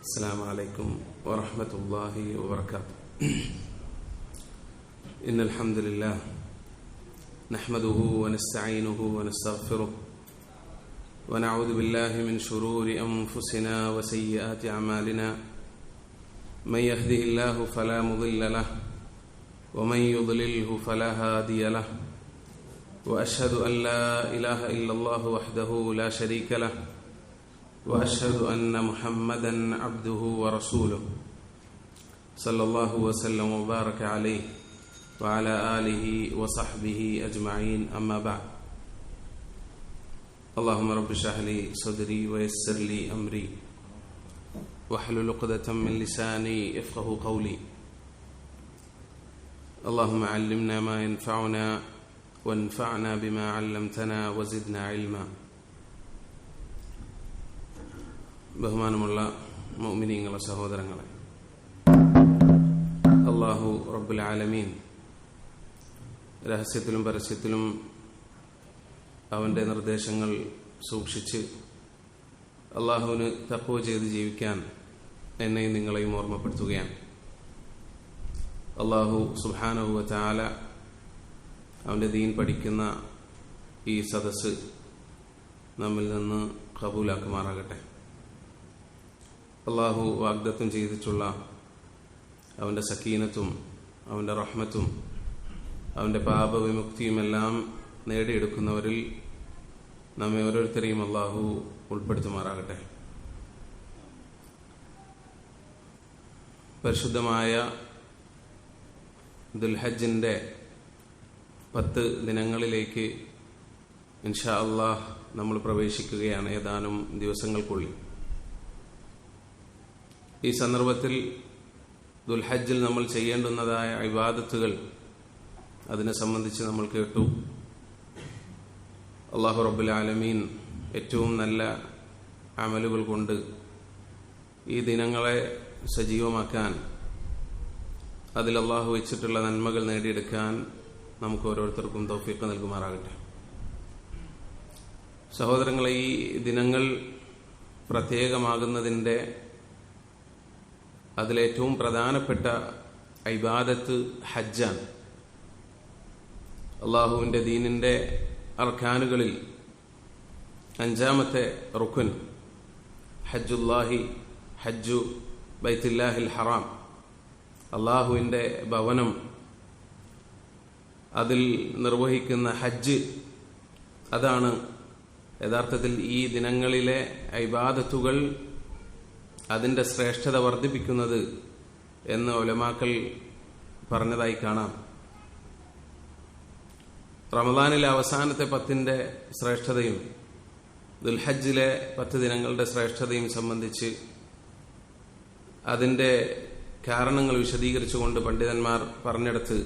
السلام عليكم ورحمة الله وبركاته. إن الحمد لله نحمده ونستعينه ونستغفره ونعوذ بالله من شرور أنفسنا وسيئات أعمالنا. من يهده الله فلا مضل له ومن يضلله فلا هادي له. وأشهد أن لا إله إلا الله وحده لا شريك له وأشهد أن محمدا عبده ورسوله صلى الله وسلم وبارك عليه وعلى آله وصحبه أجمعين. أما بعد. اللهم رب اشرح لي صدري ويسر لي أمري واحلل عقدة من لساني يفقهوا قولي. اللهم علمنا ما ينفعنا وانفعنا بما علمتنا وزدنا علما. ബഹുമാനമുള്ള മുഅ്മിനീങ്ങളെ സഹോദരങ്ങളെ, അല്ലാഹു റബ്ബുൽ ആലമീൻ രഹസ്യത്തിലും പരസ്യത്തിലും അവന്റെ നിർദ്ദേശങ്ങൾ സൂക്ഷിച്ച് അല്ലാഹുവിന് തഖ്വ ചെയ്ത് ജീവിക്കാൻ എന്നെയും നിങ്ങളെയും ഓർമ്മപ്പെടുത്തുകയാണ്. അല്ലാഹു സുബ്ഹാനഹു വ തആല അവന്റെ ദീൻ പഠിക്കുന്ന ഈ സദസ്സ് നമ്മിൽ നിന്ന് ഖബൂലാക്കുമാറാകട്ടെ. അള്ളാഹു വാഗ്ദത്തം ചെയ്തിട്ടുള്ള അവന്റെ സക്കീനത്തും അവന്റെ റഹ്മത്തും അവന്റെ പാപവിമുക്തിയുമെല്ലാം നേടിയെടുക്കുന്നവരിൽ നമ്മെ ഓരോരുത്തരെയും അള്ളാഹു ഉൾപ്പെടുത്തുമാറാകട്ടെ. പരിശുദ്ധമായ ദുൽഹജ്ജിന്റെ 10 ദിനങ്ങളിലേക്ക് ഇൻഷാ അല്ലാഹ് നമ്മൾ പ്രവേശിക്കുകയാണ് ഏതാനും ദിവസങ്ങൾക്കുള്ളിൽ. ഈ സന്ദർഭത്തിൽ ദുൽഹജ്ജിൽ നമ്മൾ ചെയ്യേണ്ടുന്നതായ ഇബാദത്തുകൾ അതിനെ സംബന്ധിച്ച് നമ്മൾ കേട്ടു. അല്ലാഹു റബ്ബുൽ ആലമീൻ ഏറ്റവും നല്ല അമലുകൾ കൊണ്ട് ഈ ദിനങ്ങളെ സജീവമാക്കാൻ, അതിൽ അല്ലാഹു വെച്ചിട്ടുള്ള നന്മകൾ നേടിയെടുക്കാൻ നമുക്ക് ഓരോരുത്തർക്കും തൗഫീഖ് നൽകുമാറാകട്ടെ. സഹോദരങ്ങളെ, ഈ ദിനങ്ങൾ പ്രത്യേകമാകുന്നതിന്റെ അതിലേറ്റവും പ്രധാനപ്പെട്ട ഇബാദത്ത് ഹജ്ജാണ്. അള്ളാഹുവിന്റെ ദീനിന്റെ അർക്കാനുകളിൽ 5-ാമത്തെ റുക്ൻ ഹജ്ജുല്ലാഹി, ഹജ്ജു ബൈത്തുല്ലാഹിൽ ഹറാം, അള്ളാഹുവിന്റെ ഭവനം, അതിൽ നിർവഹിക്കുന്ന ഹജ്ജ്, അതാണ് യഥാർത്ഥത്തിൽ ഈ ദിനങ്ങളിലെ ഇബാദത്തുകൾ അതിന്റെ ശ്രേഷ്ഠത വർദ്ധിപ്പിക്കുന്നത് എന്ന് ഉലമാക്കൾ പറഞ്ഞതായി കാണാം. റമദാനിലെ അവസാനത്തെ 10ന്റെ ശ്രേഷ്ഠതയും ദുൽഹജ്ജിലെ 10 ദിനങ്ങളുടെ ശ്രേഷ്ഠതയും സംബന്ധിച്ച് അതിന്റെ കാരണങ്ങൾ വിശദീകരിച്ചുകൊണ്ട് പണ്ഡിതന്മാർ പറഞ്ഞെടുത്ത്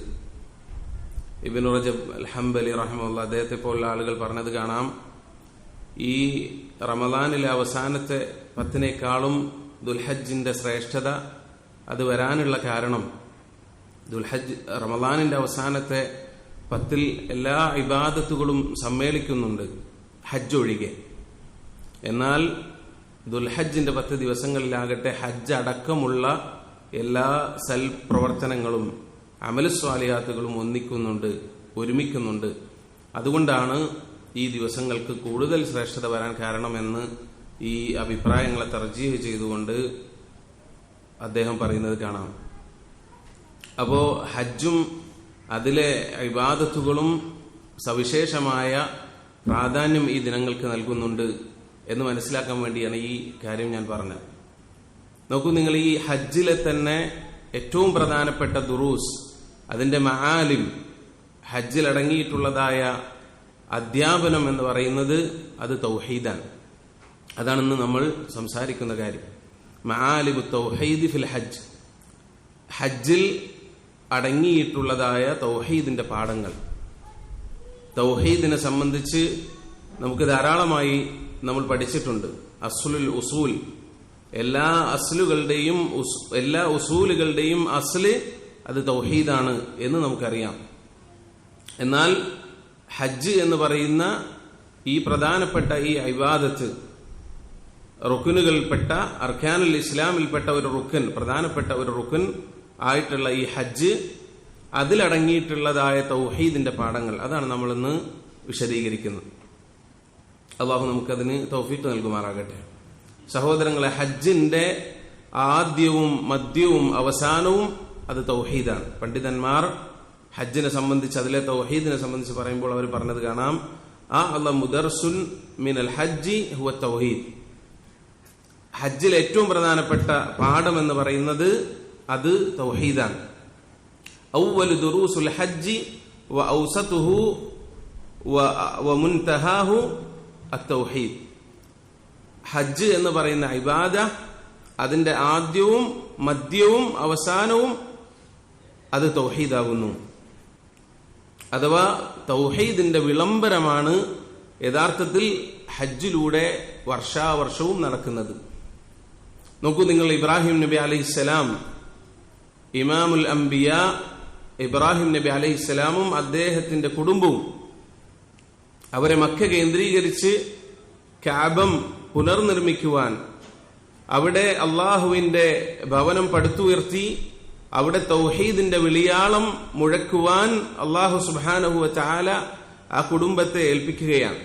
ഇബ്നു റജബ് അൽ ഹംബലി റഹിമഹുല്ലാഹ് അദ്ദേഹത്തെ പോലുള്ള ആളുകൾ പറഞ്ഞത് കാണാം. ഈ റമദാനിലെ അവസാനത്തെ 10നേക്കാളും ദുൽഹജ്ജിന്റെ ശ്രേഷ്ഠത അത് വരാനുള്ള കാരണം, റമദാനിന്റെ അവസാനത്തെ 10ൽ എല്ലാ ഇബാദത്തുകളും സമ്മേളിക്കുന്നുണ്ട്, ഹജ്ജ് ഒഴികെ. എന്നാൽ ദുൽഹജ്ജിന്റെ 10 ദിവസങ്ങളിലാകട്ടെ ഹജ്ജ് അടക്കമുള്ള എല്ലാ സൽപ്രവർത്തനങ്ങളും അമലുസ്വാലിഹാത്തുകളും ഒന്നിക്കുന്നുണ്ട്, ഒരുമിക്കുന്നുണ്ട്. അതുകൊണ്ടാണ് ഈ ദിവസങ്ങൾക്ക് കൂടുതൽ ശ്രേഷ്ഠത വരാൻ കാരണമെന്ന് ഈ അഭിപ്രായങ്ങളെ തർജീഹ് ചെയ്തുകൊണ്ട് അദ്ദേഹം പറയുന്നത് കാണാം. അപ്പോ ഹജ്ജും അതിലെ ഇബാദത്തുകളും സവിശേഷമായ പ്രാധാന്യം ഈ ദിനങ്ങൾക്ക് നൽകുന്നുണ്ട് എന്ന് മനസ്സിലാക്കാൻ വേണ്ടിയാണ് ഈ കാര്യം ഞാൻ പറഞ്ഞത്. നോക്കൂ, നിങ്ങൾ ഈ ഹജ്ജിലെ തന്നെ ഏറ്റവും പ്രധാനപ്പെട്ട ദുറൂസ്, അതിന്റെ മആലിം, ഹജ്ജിൽ അടങ്ങിയിട്ടുള്ളതായ അധ്യാപനം എന്ന് പറയുന്നത് അത് തൗഹീദാണ്. അതാണെന്ന് നമ്മൾ സംസാരിക്കുന്ന കാര്യം. മആലിബു തൗഹീദ് ഫിൽ ഹജ്ജ്, ഹജ്ജിൽ അടങ്ങിയിട്ടുള്ളതായ തൗഹീദിന്റെ പാഠങ്ങൾ. തൗഹീദിനെ സംബന്ധിച്ച് നമുക്ക് ധാരാളമായി നമ്മൾ പഠിച്ചിട്ടുണ്ട്. അസ്ലുൽ ഉസൂൽ, എല്ലാ അസ്ലുകളുടെയും എല്ലാ ഉസൂലുകളുടെയും അസ്ല് അത് തൗഹീദാണ് എന്ന് നമുക്കറിയാം. എന്നാൽ ഹജ്ജ് എന്ന് പറയുന്ന ഈ പ്രധാനപ്പെട്ട ഈ ഇബാദത്ത് റുക്കുനുകൾപ്പെട്ട അർക്കാനുൽ ഇസ്ലാമിൽപ്പെട്ട ഒരു റുക്കൻ, പ്രധാനപ്പെട്ട ഒരു റുക്കൻ ആയിട്ടുള്ള ഈ ഹജ്ജ്, അതിലടങ്ങിയിട്ടുള്ളതായ തൗഹീദിന്റെ പാഠങ്ങൾ, അതാണ് നമ്മളിന്ന് വിശദീകരിക്കുന്നത്. അള്ളാഹു നമുക്കതിന് തൗഫീഖ് നൽകുമാറാകട്ടെ. സഹോദരങ്ങളെ, ഹജ്ജിന്റെ ആദ്യവും മധ്യവും അവസാനവും അത് തൗഹീദാണ്. പണ്ഡിതന്മാർ ഹജ്ജിനെ സംബന്ധിച്ച്, അതിലെ തൗഹീദിനെ സംബന്ധിച്ച് പറയുമ്പോൾ അവർ പറഞ്ഞത് കാണാം, അഅ്ലമു ദർസുൻ മിനൽ ഹജ്ജി ഹുവ തൗഹീദ്. ഹജ്ജിൽ ഏറ്റവും പ്രധാനപ്പെട്ട പാഠം എന്ന് പറയുന്നത് അത് തൗഹീദാണ്. അവ്വലു ദുറൂസുൽ ഹജ്ജി വ ഔസതുഹു വ മുൻതഹാഹു അത്തൗഹീദ്. ഹജ്ജ് എന്ന് പറയുന്ന ഇബാദ, അതിന്റെ ആദ്യവും മധ്യവും അവസാനവും അത് തൗഹീദാകുന്നു. അഥവാ തൗഹീദിന്റെ വിളംബരമാണ് യഥാർത്ഥത്തിൽ ഹജ്ജിലൂടെ വർഷാവർഷവും നടക്കുന്നത്. നോക്കൂ നിങ്ങൾ, ഇബ്രാഹിം നബി അലൈഹിസ്സലാം, ഇമാമുൽ അംബിയ ഇബ്രാഹിം നബി അലൈഹിസ്സലാമും അദ്ദേഹത്തിന്റെ കുടുംബവും അവരെ മക്ക കേന്ദ്രീകരിച്ച് കഅബം പുനർനിർമ്മിക്കുവാൻ, അവിടെ അള്ളാഹുവിന്റെ ഭവനം പടുത്തുയർത്തി അവിടെ തൗഹീദിന്റെ വിളിയാളം മുഴക്കുവാൻ അള്ളാഹു സുബ്ഹാനഹു വ തആല ആ കുടുംബത്തെ ഏൽപ്പിക്കുകയാണ്.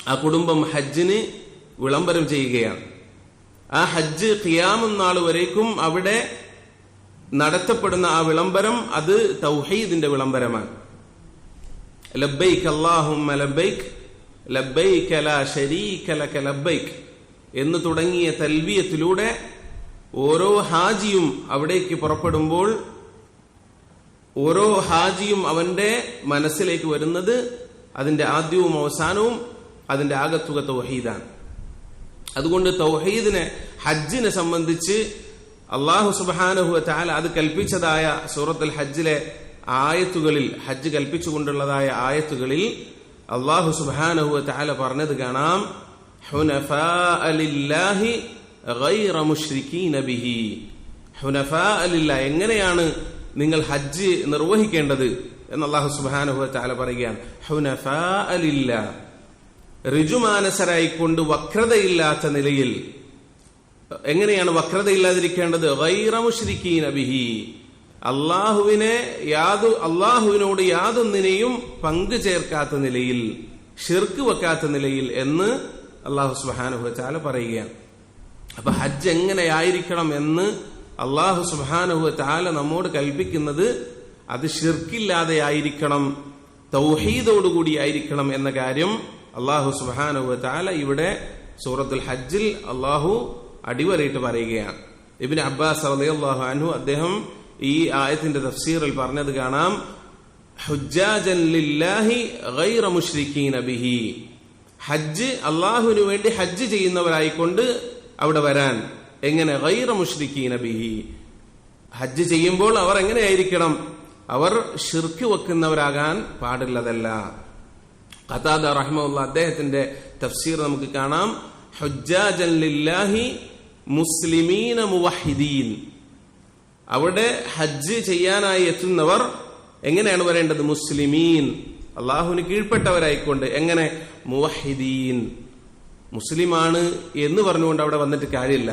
ആ കുടുംബം ഹജ്ജിന് വിളംബരം ചെയ്യുകയാണ്. ആ ഹജ്ജ് ഖിയാമം നാൾ വരേക്കും അവിടെ നടത്തപ്പെടുന്ന ആ വിളംബരം അത് തൗഹീദിന്റെ വിളംബരമാണ്. ലബ്ബൈക് അല്ലാഹുമ്മ ലബ്ബൈക് ലബ്ബൈക ലാ ശരീക ലക ലബ്ബൈക് എന്ന് തുടങ്ങിയ തൽബിയത്തിലൂടെ ഓരോ ഹാജിയും അവിടേക്ക് പുറപ്പെടുമ്പോൾ ഓരോ ഹാജിയും അവന്റെ മനസ്സിലേക്ക് വരുന്നത് അതിന്റെ ആദ്യവും അവസാനവും അതിന്റെ ആകത്തുക തൗഹീദാണ്. അതുകൊണ്ട് തൗഹീദിനെ, ഹജ്ജിനെ സംബന്ധിച്ച് അല്ലാഹു സുബ്ഹാനഹു വ തആല അത് കൽപ്പിച്ചതായ സൂറത്തുൽ ഹജ്ജിലെ ആയത്തുകളിൽ, ഹജ്ജ് കൽപ്പിച്ചുകൊണ്ടുള്ളതായ ആയത്തുകളിൽ അല്ലാഹു സുബ്ഹാനഹു വ തആല പറഞ്ഞത് കാണാം, ഹുനഫാഅ ലില്ലാഹി ഗൈറ മുശ്രിക്കീന ബിഹി. ഹുനഫാഅ ലില്ലാഹ്, എങ്ങനെയാണ് നിങ്ങൾ ഹജ്ജ് നിർവഹിക്കേണ്ടത് എന്ന് അല്ലാഹു സുബ്ഹാനഹു വ തആല പറയുകയാണ്. ഹുനഫാഅ ലില്ലാഹ്, ഋജുമാനസരായിക്കൊണ്ട് വക്രതയില്ലാത്ത നിലയിൽ. എങ്ങനെയാണ് വക്രതയില്ലാതിരിക്കേണ്ടത്? ഗൈറ മുശ്രിക്കീന ബിഹി, അള്ളാഹുവിനോട് യാതൊന്നിനെയും പങ്കു ചേർക്കാത്ത നിലയിൽ, ഷിർക്ക് വെക്കാത്ത നിലയിൽ എന്ന് അല്ലാഹു സുബ്ഹാനഹു വ തആല പറയുകയാണ്. അപ്പൊ ഹജ്ജ് എങ്ങനെയായിരിക്കണം എന്ന് അല്ലാഹു സുബ്ഹാനഹു വ തആല നമ്മോട് കൽപ്പിക്കുന്നത് അത് ഷിർക്കില്ലാതെ ആയിരിക്കണം, തൗഹീദോടുകൂടി ആയിരിക്കണം എന്ന കാര്യം അല്ലാഹു സുബ്ഹാനഹു വ തആല ഇവിടെ സൂറത്തുൽ ഹജ്ജിൽ അല്ലാഹു അടിവരയിട്ട് പറയുകയാണ്. ഇബ്നു അബ്ബാസ് റളിയല്ലാഹു അൻഹു അദ്ദേഹം ഈ ആയത്തിന്റെ തഫ്സീറിൽ പറഞ്ഞത് കാണാം, ഹുജ്ജാജൻ ലില്ലാഹി ഗൈറ മുശ്രിക്കീന ബിഹി. ഹജ്ജ്, അല്ലാഹുവിനു വേണ്ടി ഹജ്ജ് ചെയ്യുന്നവരായിക്കൊണ്ട് അവിടെ വരാൻ. എങ്ങനെ? ഗൈറ മുശ്രിക്കീന ബിഹി. ഹജ്ജ് ചെയ്യുമ്പോൾ അവർ എങ്ങനെയായിരിക്കണം? അവർ ഷിർക്ക് വെക്കുന്നവരാകാൻ പാടുള്ളതല്ല. ഖതാദ റഹിമഹുല്ലാഹ് അദ്ദേഹത്തിന്റെ തഫ്സീർ നമുക്ക് കാണാം, ഹുജ്ജാജൻ ലില്ലാഹി മുസ്ലിമീന മുവഹിദീൻ. അവിടെ ഹജ്ജ് ചെയ്യാനായി എത്തുന്നവർ എങ്ങനെയാണ് വരേണ്ടത്? മുസ്ലിമീൻ, അള്ളാഹുവിന് കീഴ്പ്പെട്ടവരായിക്കൊണ്ട്. എങ്ങനെ? മുവഹിദീൻ, മുസ്ലിമാണ് എന്ന് പറഞ്ഞുകൊണ്ട് അവിടെ വന്നിട്ട് കാര്യമില്ല.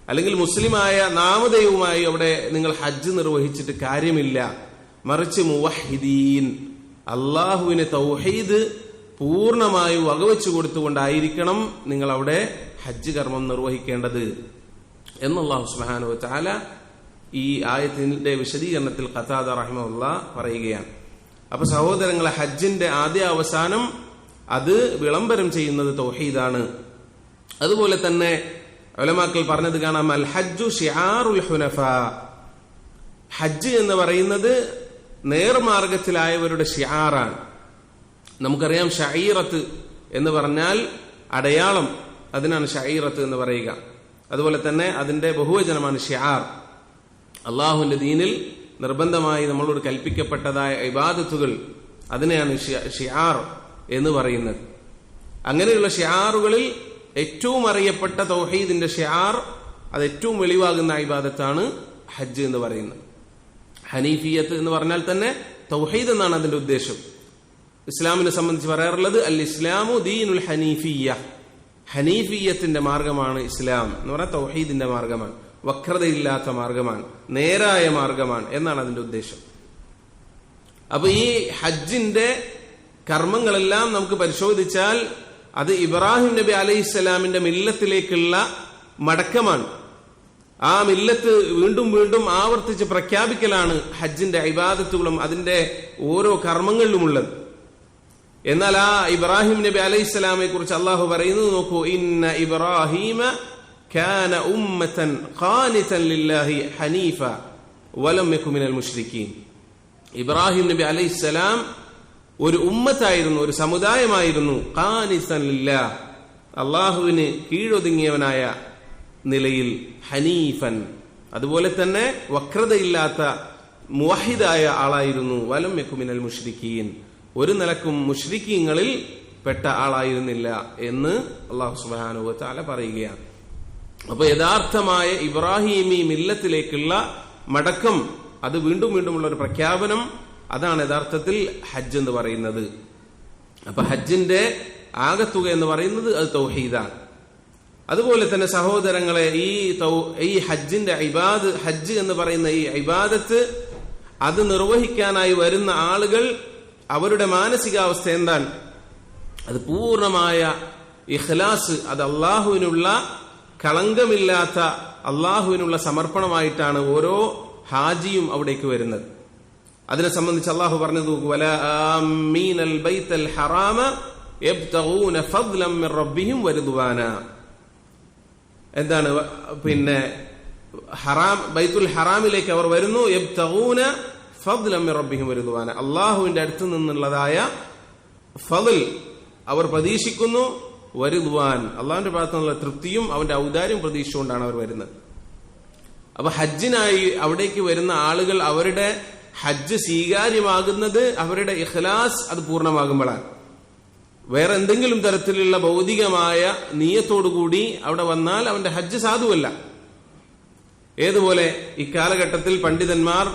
അല്ലെങ്കിൽ മുസ്ലിമായ നാമധേയവുമായി അവിടെ നിങ്ങൾ ഹജ്ജ് നിർവഹിച്ചിട്ട് കാര്യമില്ല. മറിച്ച് മുവഹിദീൻ, അള്ളാഹുവിന് തൗഹീദ് പൂർണ്ണമായി വകവെച്ചു കൊടുത്തുകൊണ്ടായിരിക്കണം നിങ്ങൾ അവിടെ ഹജ്ജ് കർമ്മം നിർവഹിക്കേണ്ടത് എന്ന് അല്ലാഹു സുബ്ഹാനഹു വ തആല ഈ ആയത്തിന്റെ വിശദീകരണത്തിൽ ഖതാദ റഹിമഹുല്ലാഹ് പറയുകയാണ്. അപ്പൊ സഹോദരങ്ങളെ, ഹജ്ജിന്റെ ആദ്യ അവസാനം അത് വിളംബരം ചെയ്യുന്നത് തൗഹീദാണ്. അതുപോലെ തന്നെ ഉലമാക്കൾ പറഞ്ഞത് കാണാം, അൽ ഹജ്ജു ശിആറുൽ ഹുനഫാ. ഹജ്ജ് എന്ന് പറയുന്നത് നേർമാർഗത്തിലായവരുടെ ഷിആറാണ്. നമുക്കറിയാം, ഷഈറത്ത് എന്ന് പറഞ്ഞാൽ അടയാളം, അതിനാണ് ഷഈറത്ത് എന്ന് പറയുക. അതുപോലെ തന്നെ അതിന്റെ ബഹുവചനമാണ് ഷിആർ. അള്ളാഹുവിന്റെ ദീനിൽ നിർബന്ധമായി നമ്മളോട് കൽപ്പിക്കപ്പെട്ടതായ ഇബാദത്തുകൾ, അതിനെയാണ് ഷിആർ എന്ന് പറയുന്നത്. അങ്ങനെയുള്ള ഷിആറുകളിൽ ഏറ്റവും അറിയപ്പെട്ട തൗഹീദിന്റെ ഷിആർ, അത് ഏറ്റവും വെളിവാകുന്ന ഇബാദത്താണ് ഹജ്ജ് എന്ന് പറയുന്നത്. ഹനീഫിയത്ത് എന്ന് പറഞ്ഞാൽ തന്നെ തൗഹീദ് എന്നാണ് അതിന്റെ ഉദ്ദേശം. ഇസ്ലാമിനെ സംബന്ധിച്ച് പറയാറുള്ളത് അൽ ഇസ്ലാമു ദീനുൽ ഹനീഫിയ്യ. ഹനീഫിയത്തിന്റെ മാർഗമാണ് ഇസ്ലാം എന്ന് പറഞ്ഞാൽ തൗഹീദിന്റെ മാർഗമാണ്, വക്രതയില്ലാത്ത മാർഗമാണ്, നേരായ മാർഗമാണ് എന്നാണ് അതിന്റെ ഉദ്ദേശം. അപ്പൊ ഈ ഹജ്ജിന്റെ കർമ്മങ്ങളെല്ലാം നമുക്ക് പരിശോധിച്ചാൽ അത് ഇബ്രാഹിം നബി അലൈഹിസ്സലാമിന്റെ മില്ലത്തിലേക്കുള്ള മടക്കമാണ്. ആ മില്ലത്ത് വീണ്ടും വീണ്ടും ആവർത്തിച്ച് പ്രഖ്യാപിക്കലാണ് ഹജ്ജിന്റെ ഇബാദത്തുകളും അതിന്റെ ഓരോ കർമ്മങ്ങളിലുമുള്ളത്. എന്നാൽ ആ ഇബ്രാഹിം നബി അലൈഹിസ്സലാമെ കുറിച്ച് അള്ളാഹു പറയുന്നത് നോക്കൂ, ഇന്ന ഇബ്രാഹിമ കാന ഉമ്മതൻ ഖാനിതൻ ലില്ലാഹി ഹനീഫ വലം യകു മിനൽ മുശ്രിക്കീൻ. ഇബ്രാഹിം നബി അലൈഹിസ്സലാം ഒരു ഉമ്മത്തായിരുന്നു, ഒരു സമുദായമായിരുന്നു. ഖാനിതൻ ലില്ലാഹ്, അള്ളാഹുവിന് കീഴൊതുങ്ങിയവനായ നിലയിൽ, ഹനീഫൻ, അതുപോലെ തന്നെ വക്രതയില്ലാത്ത മുവഹിദായ ആളായിരുന്നു. വലം യകു മിനൽ മുശ്രിക്കീൻ, ഒരു നിലക്കും മുശ്രിക്കീങ്ങളിൽ പെട്ട ആളായിരുന്നില്ല എന്ന് അല്ലാഹു സുബ്ഹാനഹു വ തആല പറയുകയാണ്. അപ്പൊ യഥാർത്ഥമായ ഇബ്രാഹിമി മില്ലത്തിലേക്കുള്ള മടക്കം, അത് വീണ്ടും വീണ്ടുമുള്ള ഒരു പ്രഖ്യാപനം, അതാണ് യഥാർത്ഥത്തിൽ ഹജ്ജ് എന്ന് പറയുന്നത്. അപ്പൊ ഹജ്ജിന്റെ ആകത്തുക എന്ന് പറയുന്നത് അത് തൗഹീദാണ്. അതുപോലെ തന്നെ സഹോദരങ്ങളെ, ഈ ഹജ്ജിന്റെ ഹജ്ജ് എന്ന് പറയുന്ന ഈ ഇബാദത്ത് അത് നിർവഹിക്കാനായി വരുന്ന ആളുകൾ അവരുടെ മാനസികാവസ്ഥ എന്താണ്? അത് പൂർണ്ണമായ ഇഖ്ലാസ്, അത് അള്ളാഹുവിനുള്ള കളങ്കമില്ലാത്ത അള്ളാഹുവിനുള്ള സമർപ്പണമായിട്ടാണ് ഓരോ ഹാജിയും അവിടേക്ക് വരുന്നത്. അതിനെ സംബന്ധിച്ച് അള്ളാഹു പറഞ്ഞത്, വലാ ആമീനൽ ബൈത്തൽ ഹറാമ യബ്തഗൂന ഫദ്ലൻ മിർ റബ്ബിഹിം വരിദ്വാന. എന്താണ്? പിന്നെ ബൈത്തുൽ ഹറാമിലേക്ക് അവർ വരുന്നു, യബ്തഗൂന ഫദ്ലൻ മിർ റബ്ബിഹിം വരിദ്വാന, അള്ളാഹുവിന്റെ അടുത്ത് നിന്നുള്ളതായ ഫദ്ൽ അവർ പ്രതീക്ഷിക്കുന്നു, വരിദ്വാൻ, അള്ളാഹുവിന്റെ ഭാഗത്തു നിന്നുള്ള തൃപ്തിയും അവന്റെ ഔദാര്യം പ്രതീക്ഷിച്ചുകൊണ്ടാണ് അവർ വരുന്നത്. അപ്പൊ ഹജ്ജിനായി അവിടേക്ക് വരുന്ന ആളുകൾ അവരുടെ ഹജ്ജ് സ്വീകാര്യമാകുന്നത് അവരുടെ ഇഖ്ലാസ് അത് പൂർണ്ണമാകുമ്പോഴാണ്. വേറെ എന്തെങ്കിലും തരത്തിലുള്ള ഭൗതികമായ നീയത്തോടുകൂടി അവിടെ വന്നാൽ അവന്റെ ഹജ്ജ് സാധുവല്ല. ഏതുപോലെ ഇക്കാലഘട്ടത്തിൽ പണ്ഡിതന്മാർ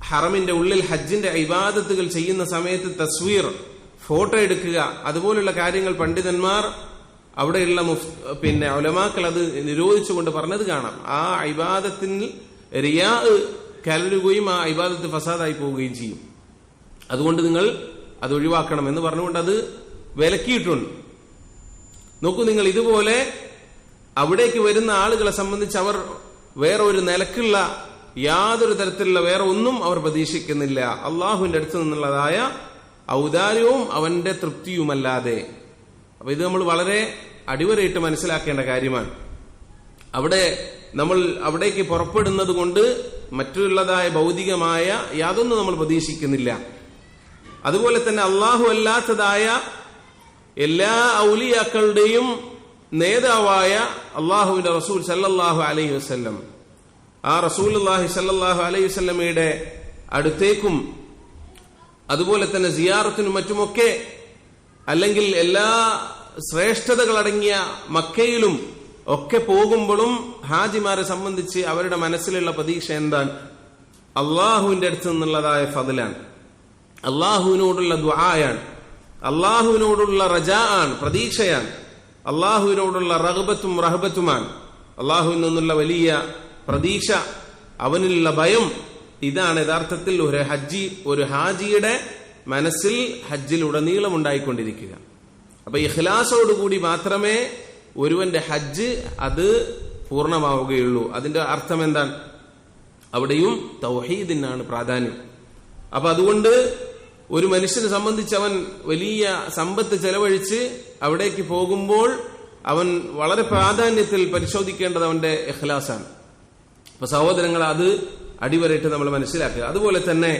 ഹറമിന്റെ ഉള്ളിൽ ഹജ്ജിന്റെ ഇബാദത്തുകൾ ചെയ്യുന്ന സമയത്ത് തസ്വീർ, ഫോട്ടോ എടുക്കുക, അതുപോലുള്ള കാര്യങ്ങൾ പണ്ഡിതന്മാർ അവിടെയുള്ള ഉലമാക്കൾ അത് നിരോധിച്ചുകൊണ്ട് പറഞ്ഞത് കാണാം. ആ ഇബാദത്തിൽ റിയാ കലരുകയും ആ ഇബാദത്ത് ഫസാദായി പോവുകയും ചെയ്യും. അതുകൊണ്ട് നിങ്ങൾ അത് ഒഴിവാക്കണം എന്ന് പറഞ്ഞുകൊണ്ട് അത് വിലക്കിയിട്ടുണ്ട്. നോക്കൂ നിങ്ങൾ, ഇതുപോലെ അവിടേക്ക് വരുന്ന ആളുകളെ സംബന്ധിച്ച് അവർ വേറെ ഒരു നിലക്കുള്ള യാതൊരു തരത്തിലുള്ള വേറെ ഒന്നും അവർ പ്രതീക്ഷിക്കുന്നില്ല, അള്ളാഹുവിന്റെ അടുത്ത് നിന്നുള്ളതായ ഔദാര്യവും അവന്റെ തൃപ്തിയുമല്ലാതെ. അപ്പൊ ഇത് നമ്മൾ വളരെ അടിവരയിട്ട് മനസ്സിലാക്കേണ്ട കാര്യമാണ്. നമ്മൾ അവിടേക്ക് പുറപ്പെടുന്നത് കൊണ്ട് മറ്റുള്ളതായ ഭൗതികമായ യാതൊന്നും നമ്മൾ പ്രതീക്ഷിക്കുന്നില്ല. അതുപോലെ തന്നെ അള്ളാഹു അല്ലാത്തതായ എല്ലാ ഔലിയാക്കളുടെയും നേതാവായ അള്ളാഹുവിന്റെ റസൂൽ സല്ലല്ലാഹു അലൈഹി വസല്ലം, ആ റസൂലുള്ളാഹി സല്ലല്ലാഹു അലൈഹി വസല്ലമയുടെ അടുത്തേക്കും അതുപോലെ തന്നെ സിയാറത്തിനും മറ്റുമൊക്കെ, അല്ലെങ്കിൽ എല്ലാ ശ്രേഷ്ഠതകളടങ്ങിയ മക്കയിലും ഒക്കെ പോകുമ്പോഴും ഹാജിമാരെ സംബന്ധിച്ച് അവരുടെ മനസ്സിലുള്ള പ്രതീക്ഷ എന്താണ്? അള്ളാഹുവിന്റെ അടുത്ത് നിന്നുള്ളതായ ഫദ്ലാണ്, അള്ളാഹുവിനോടുള്ള ദുആയാണ്, അള്ളാഹുവിനോടുള്ള റജാ ആണ്, പ്രതീക്ഷയാണ്, അള്ളാഹുവിനോടുള്ള റഗ്ബത്തും റഹബത്തുമാണ്, അള്ളാഹുവിൽ നിന്നുള്ള വലിയ പ്രതീക്ഷ, അവനിലുള്ള ഭയം. ഇതാണ് യഥാർത്ഥത്തിൽ ഒരു ഹാജിയുടെ മനസ്സിൽ ഹജ്ജിലുടനീളം ഉണ്ടായിക്കൊണ്ടിരിക്കുക. അപ്പൊ ഇഖ്ലാസോടുകൂടി മാത്രമേ ഒരുവന്റെ ഹജ്ജ് അത് പൂർണ്ണമാവുകയുള്ളൂ. അതിന്റെ അർത്ഥം എന്താണ്? അവിടെയും തൗഹീദിനാണ് പ്രാധാന്യം. അപ്പൊ അതുകൊണ്ട് ഒരു മനുഷ്യനെ സംബന്ധിച്ച് അവൻ വലിയ സമ്പത്ത് ചെലവഴിച്ച് അവിടേക്ക് പോകുമ്പോൾ അവൻ വളരെ പ്രാധാന്യത്തിൽ പരിശോധിക്കേണ്ടത് അവന്റെ ഇഖ്ലാസാണ്. അപ്പൊ സഹോദരങ്ങൾ, അത് അടിവരയിട്ട് നമ്മൾ മനസ്സിലാക്കുക. അതുപോലെ തന്നെ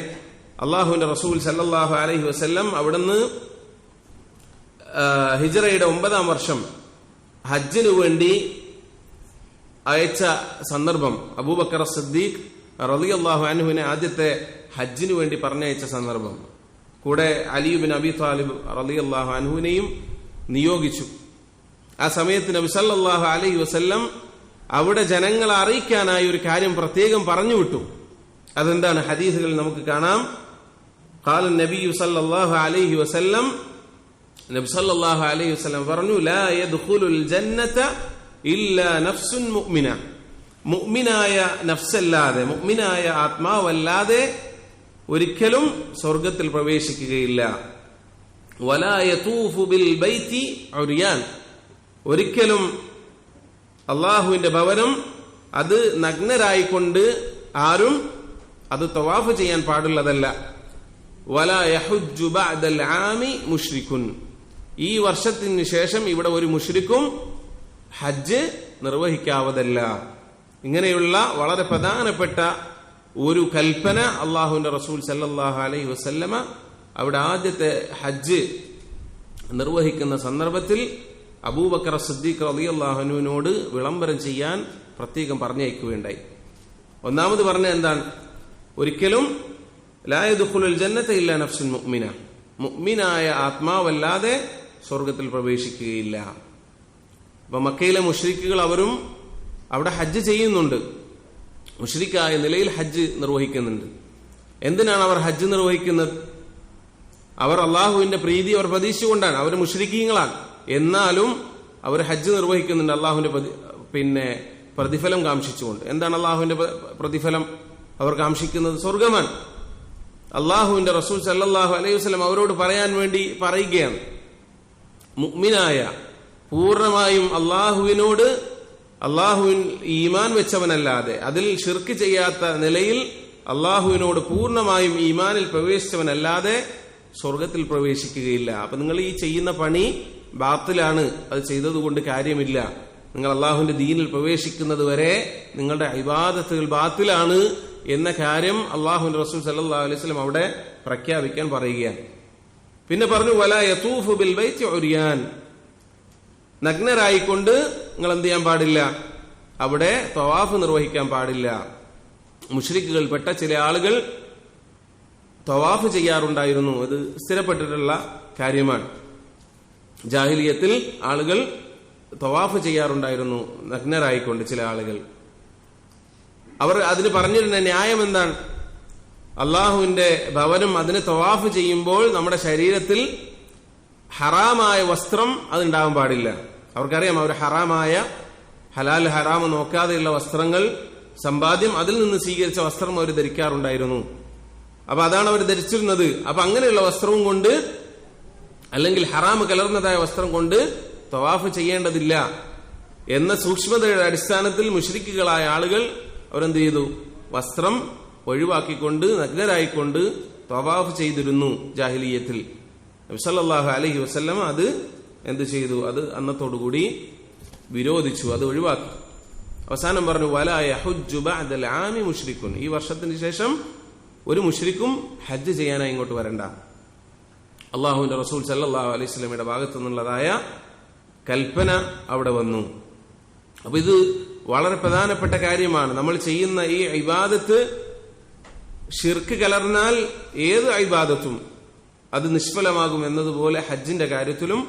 അള്ളാഹുവിന്റെ റസൂൽ സല്ലല്ലാഹു അലൈഹി വസല്ലം അവിടുന്ന് ഹിജ്റയുടെ 9-ാം വർഷം ഹജ്ജിനു വേണ്ടി അയച്ച സന്ദർഭം, അബൂബക്കർ സിദ്ദീഖ് റളിയല്ലാഹു അൻഹുവിനെ ആദ്യത്തെ ഹജ്ജിനു വേണ്ടി പറഞ്ഞയച്ച സന്ദർഭം, കൂടെ അലി ഇബ്നു അബി ത്വാലിബ് റളിയല്ലാഹു അൻഹുവിനെയും നിയോഗിച്ചു. ആ സമയത്ത് നബി സല്ലല്ലാഹു അലൈഹി വസല്ലം അവിടെ ജനങ്ങളെ അറിയിക്കാനായി ഒരു കാര്യം പ്രത്യേകം പറഞ്ഞുവിട്ടു. അതെന്താണ്? ഹദീസുകളിൽ നമുക്ക് കാണാം. ഖാല നബി സല്ലല്ലാഹു അലൈഹി വസല്ലം നബി സല്ലല്ലാഹു അലൈഹി വസല്ലം പറഞ്ഞു, ലാ യദ്ഖുലുൽ ജന്നത ഇല്ലാ നഫ്സുൻ മുഅ്മിന. മുഅ്മിനായ നഫ്സല്ലാതെ, മുഅ്മിനായ ആത്മാവല്ലാതെ ഒരിക്കലും സ്വർഗത്തിൽ പ്രവേശിക്കുകയില്ല. വലാ യതൂഫു ബിൽ ബൈതി ഉറിയാൻ. ഒരിക്കലും അള്ളാഹുവിന്റെ ഭവനം അത് നഗ്നരായിക്കൊണ്ട് ആരും അത് തവാഫ് ചെയ്യാൻ പാടുള്ളതല്ല. വലാ യഹുജ്ജു ബഅദൽ ആമി മുശ്രിക്കുൻ. ഈ വർഷത്തിന് ശേഷം ഇവിടെ ഒരു മുശ്രിക്കും ഹജ്ജ് നിർവഹിക്കാവതല്ല. ഇങ്ങനെയുള്ള വളരെ പ്രധാനപ്പെട്ട ഒരു കൽപ്പന അള്ളാഹുവിന്റെ റസൂൽ സല്ലല്ലാഹു അലൈഹി വസല്ലമ അവിടെ ആദ്യത്തെ ഹജ്ജ് നിർവഹിക്കുന്ന സന്ദർഭത്തിൽ അബൂബക്കർ സിദ്ദീഖ് റളിയല്ലാഹു അൻഹുവിനോട് വിളംബരം ചെയ്യാൻ പ്രത്യേകം പറഞ്ഞയക്കുകയുണ്ടായി. ഒന്നാമത് പറഞ്ഞ എന്താണ്? ഒരിക്കലും ലാ യദ്ഖുലുൽ ജന്നത ഇല്ലാ നഫ്സുൻ മുഅ്മിന. മുഅ്മിനായ ആത്മാവല്ലാതെ സ്വർഗത്തിൽ പ്രവേശിക്കുകയില്ല. അപ്പൊ മക്കയിലെ മുശ്രിക്കുകൾ അവരും അവിടെ ഹജ്ജ് ചെയ്യുന്നുണ്ട്, മുശ്രിക്കായ നിലയിൽ ഹജ്ജ് നിർവഹിക്കുന്നുണ്ട്. എന്തിനാണ് അവർ ഹജ്ജ് നിർവഹിക്കുന്നത്? അവർ അള്ളാഹുവിന്റെ പ്രീതി അവർ പ്രതീക്ഷിച്ചുകൊണ്ടാണ്. അവർ മുശ്രിക്കീങ്ങളാണ്, എന്നാലും അവർ ഹജ്ജ് നിർവഹിക്കുന്നുണ്ട് അള്ളാഹുവിന്റെ പ്രതിഫലം കാംക്ഷിച്ചുകൊണ്ട്. എന്താണ് അള്ളാഹുവിന്റെ പ്രതിഫലം? അവർ കാംക്ഷിക്കുന്നത് സ്വർഗമാണ്. അള്ളാഹുവിന്റെ റസൂൽ സല്ലല്ലാഹു അലൈഹി വസല്ലം അവരോട് പറയാൻ വേണ്ടി പറയുകയാണ്, മുഅ്മിനായ, പൂർണ്ണമായും അള്ളാഹുവിൻ ഈമാൻ വെച്ചവനല്ലാതെ, അതിൽ ശിർക്ക് ചെയ്യാത്ത നിലയിൽ അള്ളാഹുവിനോട് പൂർണ്ണമായും ഈമാനിൽ പ്രവേശിച്ചവനല്ലാതെ സ്വർഗത്തിൽ പ്രവേശിക്കുകയില്ല. അപ്പൊ നിങ്ങൾ ഈ ചെയ്യുന്ന പണി ബാത്തിലാണ്, അത് ചെയ്തതുകൊണ്ട് കാര്യമില്ല. നിങ്ങൾ അള്ളാഹുവിന്റെ ദീനിൽ പ്രവേശിക്കുന്നത് വരെ നിങ്ങളുടെ ഇബാദത്തുകൾ ബാത്തിലാണ് എന്ന കാര്യം അള്ളാഹുവിന്റെ റസൂൽ സല്ലല്ലാഹു അലൈഹി വസല്ലം അവിടെ പ്രഖ്യാപിക്കാൻ പറയുകയാണ്. പിന്നെ പറഞ്ഞു, വലാ യതൂഫു ബിൽ ബൈതി ഉറിയാൻ. നഗ്നരായിക്കൊണ്ട് നിങ്ങൾ എന്ത് ചെയ്യാൻ പാടില്ല? അവിടെ തവാഫ് നിർവഹിക്കാൻ പാടില്ല. മുശ്രിക്കുകൾപ്പെട്ട ചില ആളുകൾ തവാഫ് ചെയ്യാറുണ്ടായിരുന്നു. അത് സ്ഥിരപ്പെട്ടിട്ടുള്ള കാര്യമാണ്. ജാഹിലിയത്തിൽ ആളുകൾ തവാഫ് ചെയ്യാറുണ്ടായിരുന്നു നഗ്നരായിക്കൊണ്ട്. ചില ആളുകൾ അവർ അതിന് പറഞ്ഞിരുന്ന ന്യായം എന്താണ്? അള്ളാഹുവിന്റെ ഭവനം അതിന് തവാഫ് ചെയ്യുമ്പോൾ നമ്മുടെ ശരീരത്തിൽ ഹറാമായ വസ്ത്രം അതുണ്ടാവാൻ പാടില്ല. അവർക്കറിയാം, അവർ ഹറാമായ, ഹലാൽ ഹറാമ് നോക്കാതെയുള്ള വസ്ത്രങ്ങൾ, സമ്പാദ്യം, അതിൽ നിന്ന് സ്വീകരിച്ച വസ്ത്രം അവർ ധരിക്കാറുണ്ടായിരുന്നു. അപ്പൊ അതാണ് അവർ ധരിച്ചിരുന്നത്. അപ്പൊ അങ്ങനെയുള്ള വസ്ത്രവും കൊണ്ട്, അല്ലെങ്കിൽ ഹറാമ് കലർന്നതായ വസ്ത്രം കൊണ്ട് തവാഫ് ചെയ്യേണ്ടതില്ല എന്ന സൂക്ഷ്മതയുടെ അടിസ്ഥാനത്തിൽ മുശ്രിക്കുകളായ ആളുകൾ അവരെന്ത് ചെയ്തു? വസ്ത്രം ഒഴിവാക്കിക്കൊണ്ട് നഗ്നരായിക്കൊണ്ട് തവാഫ് ചെയ്തിരുന്നു ജാഹിലിയത്തിൽ. നബി സല്ലല്ലാഹു അലൈഹി വസല്ലം അത് എന്ത് ചെയ്തു? അത് അന്നത്തോടുകൂടി വിരോധിച്ചു, അത് ഒഴിവാക്കി. അവസാനം പറഞ്ഞു, വലാ യഹുജ്ജു ബഅദൽ ആമി മുശ്രിക്കുൻ. ഈ വർഷത്തിന് ശേഷം ഒരു മുശ്രിക്കും ഹജ്ജ് ചെയ്യാനായി ഇങ്ങോട്ട് വരണ്ട. അള്ളാഹുവിന്റെ റസൂൽ സല്ലല്ലാഹു അലൈഹി വസല്ലമയുടെ ഭാഗത്തു നിന്നുള്ളതായ കൽപ്പന അവിടെ വന്നു. അപ്പൊ ഇത് വളരെ പ്രധാനപ്പെട്ട കാര്യമാണ്. നമ്മൾ ചെയ്യുന്ന ഈ ഇബാദത്ത് ഷിർക്ക് കലർന്നാൽ ഏത് ഇബാദത്തും അത് നിഷ്ഫലമാകും എന്നതുപോലെ ഹജ്ജിന്റെ കാര്യത്തിലും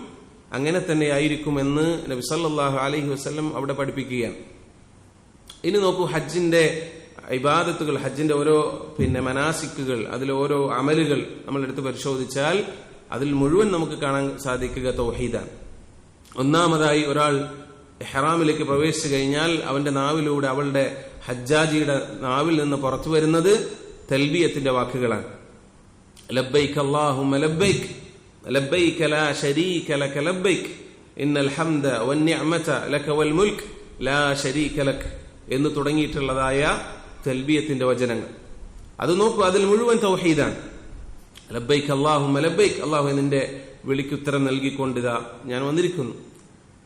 അങ്ങനെ തന്നെയായിരിക്കുമെന്ന് നബി സല്ലല്ലാഹു അലൈഹി വസല്ലം അവിടെ പഠിപ്പിക്കുകയാണ്. ഇനി നോക്കൂ, ഹജ്ജിന്റെ ഇബാദത്തുകൾ, ഹജ്ജിന്റെ ഓരോ മനാസിക്കുകൾ, അതിലെ ഓരോ അമലുകൾ നമ്മൾ എടുത്ത് പരിശോധിച്ചാൽ അതിൽ മുഴുവൻ നമുക്ക് കാണാൻ സാധിക്കുക തൗഹീദാണ്. ഒന്നാമതായി, ഒരാൾ ഇഹ്റാമിലേക്ക് പ്രവേശിച്ചു കഴിഞ്ഞാൽ അവന്റെ നാവിലൂടെ, അവളുടെ ഹജ്ജാജിയുടെ നാവിൽ നിന്ന് പുറത്തു വരുന്നത് തൽബിയത്തിന്റെ വാക്കുകളാണ്. ലബ്ബൈക അല്ലാഹുമ്മ ലബ്ബൈക ലബ്ബൈക ലാ ശരീക ലക ലബ്ബൈക ഇന്നൽ ഹംദ വന്നിഅമത ലക വൽ മുൽക്ക് ലാ ശരീക ലക എന്ന് തുടങ്ങിയിട്ടുള്ളതായ തൽബിയത്തിന്റെ വചനങ്ങൾ. അത് നോക്കൂ, അതിൽ മുഴുവൻ തൗഹീദാണ്. ലബ്ബൈക അല്ലാഹുമ്മ ലബ്ബൈക, അല്ലാഹു നിന്റെ വിളിക്കുത്തരം നൽകിക്കൊണ്ടിതാ ഞാൻ വന്നിരിക്കുന്നു.